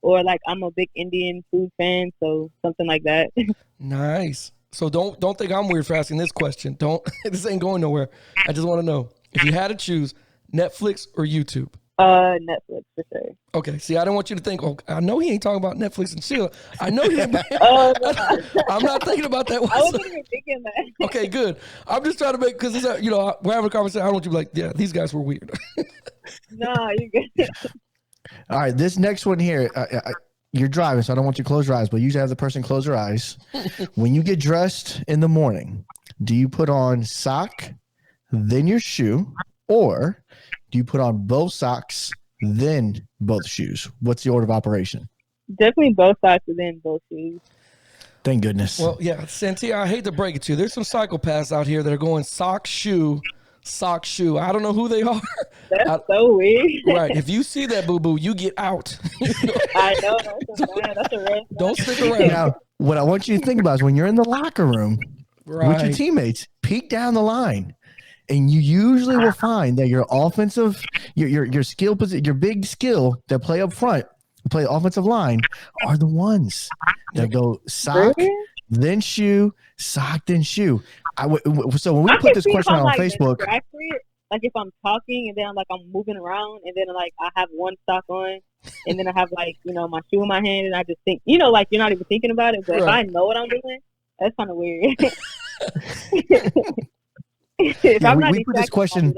Speaker 4: Or like I'm a big Indian food fan, so something like that.
Speaker 3: Nice. So don't think I'm weird for asking this question. This ain't going nowhere. I just want to know if you had to choose Netflix or YouTube.
Speaker 4: Netflix for sure.
Speaker 3: Okay. See, I don't want you to think. Oh, I know he ain't talking about Netflix and chill. I know he ain't.
Speaker 4: No.
Speaker 3: I'm not thinking about that.
Speaker 4: I wasn't even thinking that.
Speaker 3: Okay, good. I'm just trying to make because we're having a conversation. I don't want you to be like, yeah, these guys were weird.
Speaker 4: No, you're good.
Speaker 2: All right, this next one here, you're driving, so I don't want you to close your eyes, but usually have the person close their eyes. When you get dressed in the morning, do you put on sock, then your shoe, or do you put on both socks, then both shoes? What's the order of operation?
Speaker 4: Definitely both socks and then both shoes.
Speaker 2: Thank goodness.
Speaker 3: Well, yeah, Santia, I hate to break it to you. There's some psychopaths out here that are going sock, shoe. I don't know who they are.
Speaker 4: That's so weird.
Speaker 3: Right. If you see that, boo-boo, you get out.
Speaker 4: I know. That's a red.
Speaker 3: Don't stick around.
Speaker 2: Now, what I want you to think about is when you're in the locker room with your teammates, peek down the line, and you usually will find that your offensive, your skill position, your big skill that play up front, play offensive line, are the ones that go sock, then shoe, sock, then shoe. So when we put this question out on Facebook,
Speaker 4: like if I'm talking and then I'm moving around and then like I have one sock on and then I have like my shoe in my hand and I just think like you're not even thinking about it, but if I know what I'm doing, that's kind of weird.
Speaker 2: We put this question.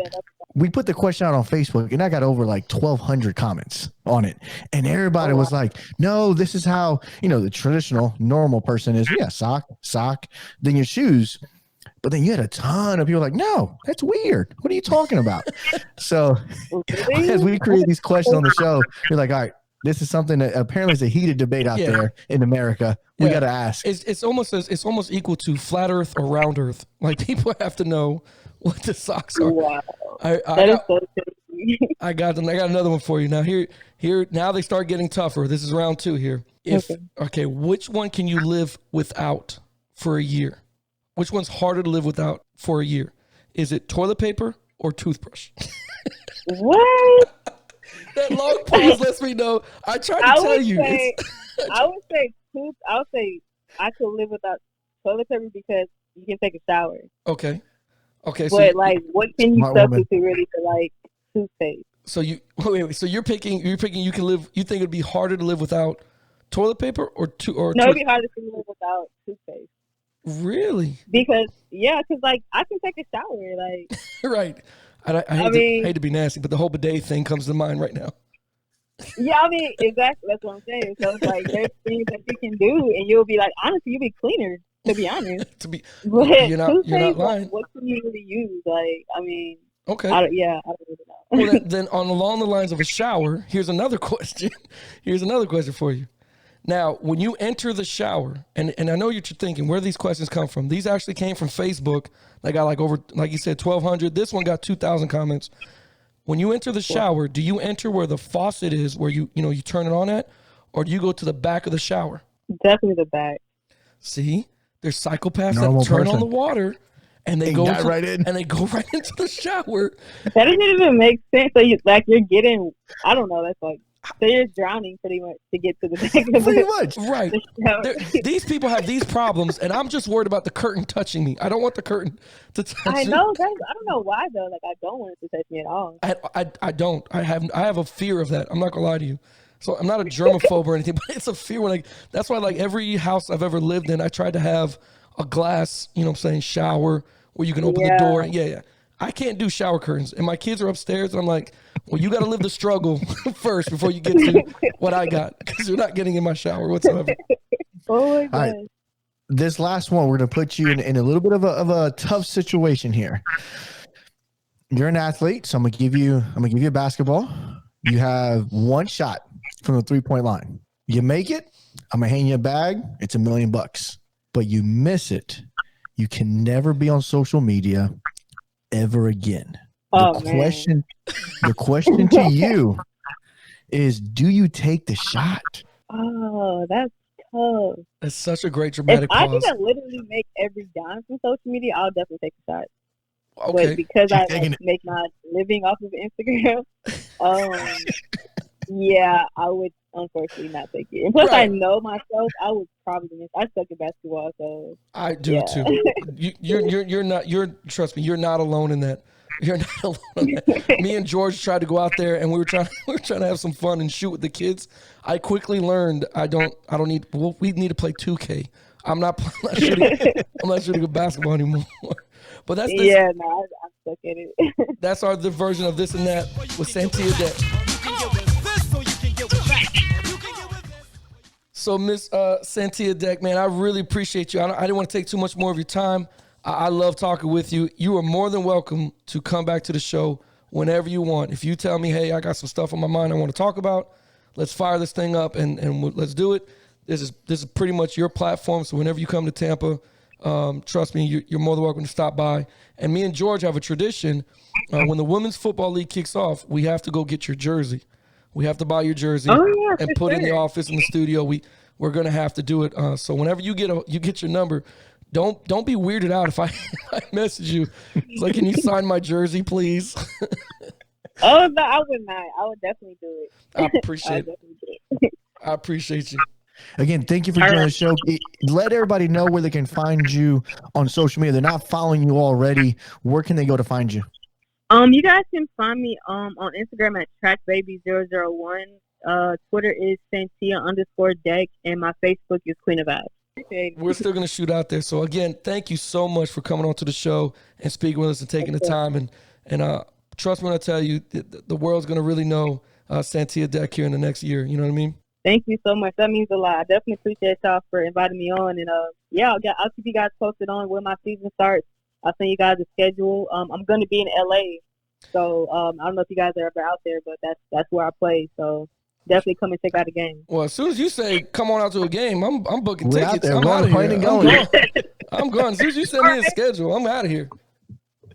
Speaker 2: We put the question out on Facebook, and I got over like 1,200 comments on it, and everybody was like, "No, this is how the traditional normal person is. Yeah, sock, then your shoes." But then you had a ton of people like, "No, that's weird. What are you talking about?" So as we create these questions on the show, we're like, "All right, this is something that apparently is a heated debate out there in America. We got to ask."
Speaker 3: It's almost equal to flat Earth or round Earth. Like people have to know what the socks are.
Speaker 4: Wow, that is so crazy.
Speaker 3: I got another one for you. Now here now they start getting tougher. This is round 2 here. Which one can you live without for a year? Which one's harder to live without for a year? Is it toilet paper or toothbrush?
Speaker 4: What?
Speaker 3: That long pause lets me know. I tried to tell you.
Speaker 4: I would say I could live without toilet paper because you can take a shower.
Speaker 3: Okay.
Speaker 4: But so what can you substitute really for like toothpaste?
Speaker 3: So wait. So you're picking. You can live. You think it'd be harder to live without toilet paper or
Speaker 4: no? It'd be harder to live without toothpaste.
Speaker 3: Really?
Speaker 4: Because like I can take a shower, like
Speaker 3: right. I hate to be nasty, but the whole bidet thing comes to mind right now.
Speaker 4: Yeah, I mean, exactly. That's what I'm saying. So it's like there's things that you can do, and you'll be like, honestly, you'll be cleaner. To be honest,
Speaker 3: you're not lying.
Speaker 4: What can you really use? Like, I mean,
Speaker 3: okay,
Speaker 4: I don't really know.
Speaker 3: Well, then along the lines of a shower, here's another question. Here's another question for you. Now, when you enter the shower, and I know what you're thinking, where do these questions come from? These actually came from Facebook. They got like over, like you said, 1,200. This one got 2,000 comments. When you enter the shower, do you enter where the faucet is, where you turn it on at, or do you go to the back of the shower?
Speaker 4: Definitely the back.
Speaker 3: See, there's psychopaths that turn on the water and they go
Speaker 2: right in,
Speaker 3: and they go right into the shower.
Speaker 4: That doesn't even make sense. So you're getting, I don't know. That's like So you're drowning pretty much to get to the back of
Speaker 2: Pretty much.
Speaker 3: Right. These people have these problems, and I'm just worried about the curtain touching me. I don't want the curtain to touch me.
Speaker 4: I know. I don't know why though. Like I don't want it to touch me at all.
Speaker 3: I don't. I have a fear of that. I'm not gonna lie to you. So I'm not a germaphobe or anything, but it's a fear when that's why like every house I've ever lived in, I tried to have a glass, you know what I'm saying, shower where you can open the door. Yeah. I can't do shower curtains. And my kids are upstairs and I'm like, well, you got to live the struggle first before you get to what I got, because you're not getting in my shower whatsoever.
Speaker 4: Oh my God.
Speaker 2: All right. This last one, we're going to put you in a little bit of a tough situation here. You're an athlete, so I'm going to give you a basketball. You have one shot from the 3-point line. You make it, I'm going to hand you a bag. It's $1 million. But you miss it, you can never be on social media ever again. The question to you is, do you take the shot?
Speaker 4: Oh, that's tough.
Speaker 3: That's such a great dramatic pause.
Speaker 4: If I could literally make every dime from social media, I'll definitely take a shot.
Speaker 3: Okay.
Speaker 4: But because I make my living off of Instagram, yeah, I would unfortunately not take it. And plus, I know myself, I would probably miss. I suck at basketball, so
Speaker 3: I do too. You're not. Trust me, you're not alone in that. You're not alone in that. Me and George tried to go out there, and we were trying to have some fun and shoot with the kids. I quickly learned I don't need. Well, we need to play 2K. I'm not shooting a basketball anymore. But that's
Speaker 4: I'm stuck at it.
Speaker 3: That's the version of this and that with Santia Deck. So, Miss Santia Deck, man, I really appreciate you. I didn't want to take too much more of your time. I love talking with you. You are more than welcome to come back to the show whenever you want. If you tell me, hey, I got some stuff on my mind I want to talk about, let's fire this thing up and let's do it. This is pretty much your platform. So whenever you come to Tampa, trust me, you're more than welcome to stop by. And me and George have a tradition. When the Women's Football League kicks off, we have to go get your jersey. We have to buy your jersey and put it in the office in the studio. We're gonna have to do it. So whenever you get your number, don't be weirded out if I message you. It's like, can you sign my jersey, please?
Speaker 4: Oh no, I would not. I would definitely do it.
Speaker 3: I appreciate it. I appreciate you.
Speaker 2: Again, thank you for joining the show. Let everybody know where they can find you on social media. They're not following you already. Where can they go to find you?
Speaker 4: You guys can find me on Instagram at TrackBaby001. Twitter is Santia_Deck, and my Facebook is Queen of Ash.
Speaker 3: We're still going to shoot out there. So again, thank you so much for coming on to the show and speaking with us and taking the time. And trust me when I tell you, the world's going to really know Santia Deck here in the next year. You know what I mean?
Speaker 4: Thank you so much. That means a lot. I definitely appreciate y'all for inviting me on. And I'll keep you guys posted on when my season starts. I'll send you guys a schedule. I'm going to be in LA, so I don't know if you guys are ever out there, but that's where I play. So definitely come and check out a game.
Speaker 3: Well, as soon as you say come on out to a game, I'm booking
Speaker 2: We're
Speaker 3: tickets.
Speaker 2: Out there.
Speaker 3: I'm out of here. I'm going. As soon as you send me a schedule, I'm out of here.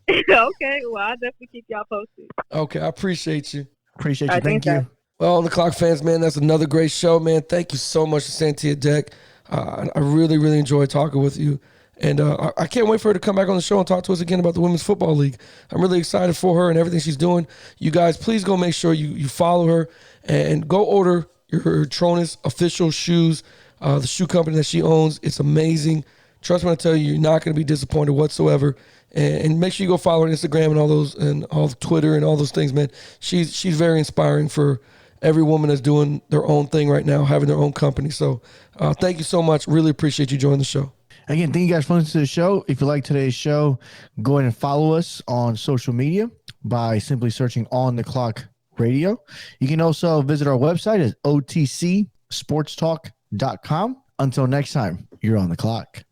Speaker 4: Okay. Well, I'll definitely keep y'all posted.
Speaker 3: Okay, I appreciate you.
Speaker 2: Appreciate you. Thank you.
Speaker 3: Well, on the clock, fans, man, that's another great show, man. Thank you so much to Santia Deck. I really, really enjoyed talking with you. And I can't wait for her to come back on the show and talk to us again about the Women's Football League. I'm really excited for her and everything she's doing. You guys, please go make sure you follow her and go order her Tronus official shoes, the shoe company that she owns. It's amazing. Trust me when I tell you, you're not going to be disappointed whatsoever. And make sure you go follow her on Instagram and all those, and all Twitter and all those things, man. She's very inspiring for every woman that's doing their own thing right now, having their own company. So thank you so much. Really appreciate you joining the show.
Speaker 2: Again, thank you guys for listening to the show. If you like today's show, go ahead and follow us on social media by simply searching On the Clock Radio. You can also visit our website at otcsportstalk.com. Until next time, you're on the clock.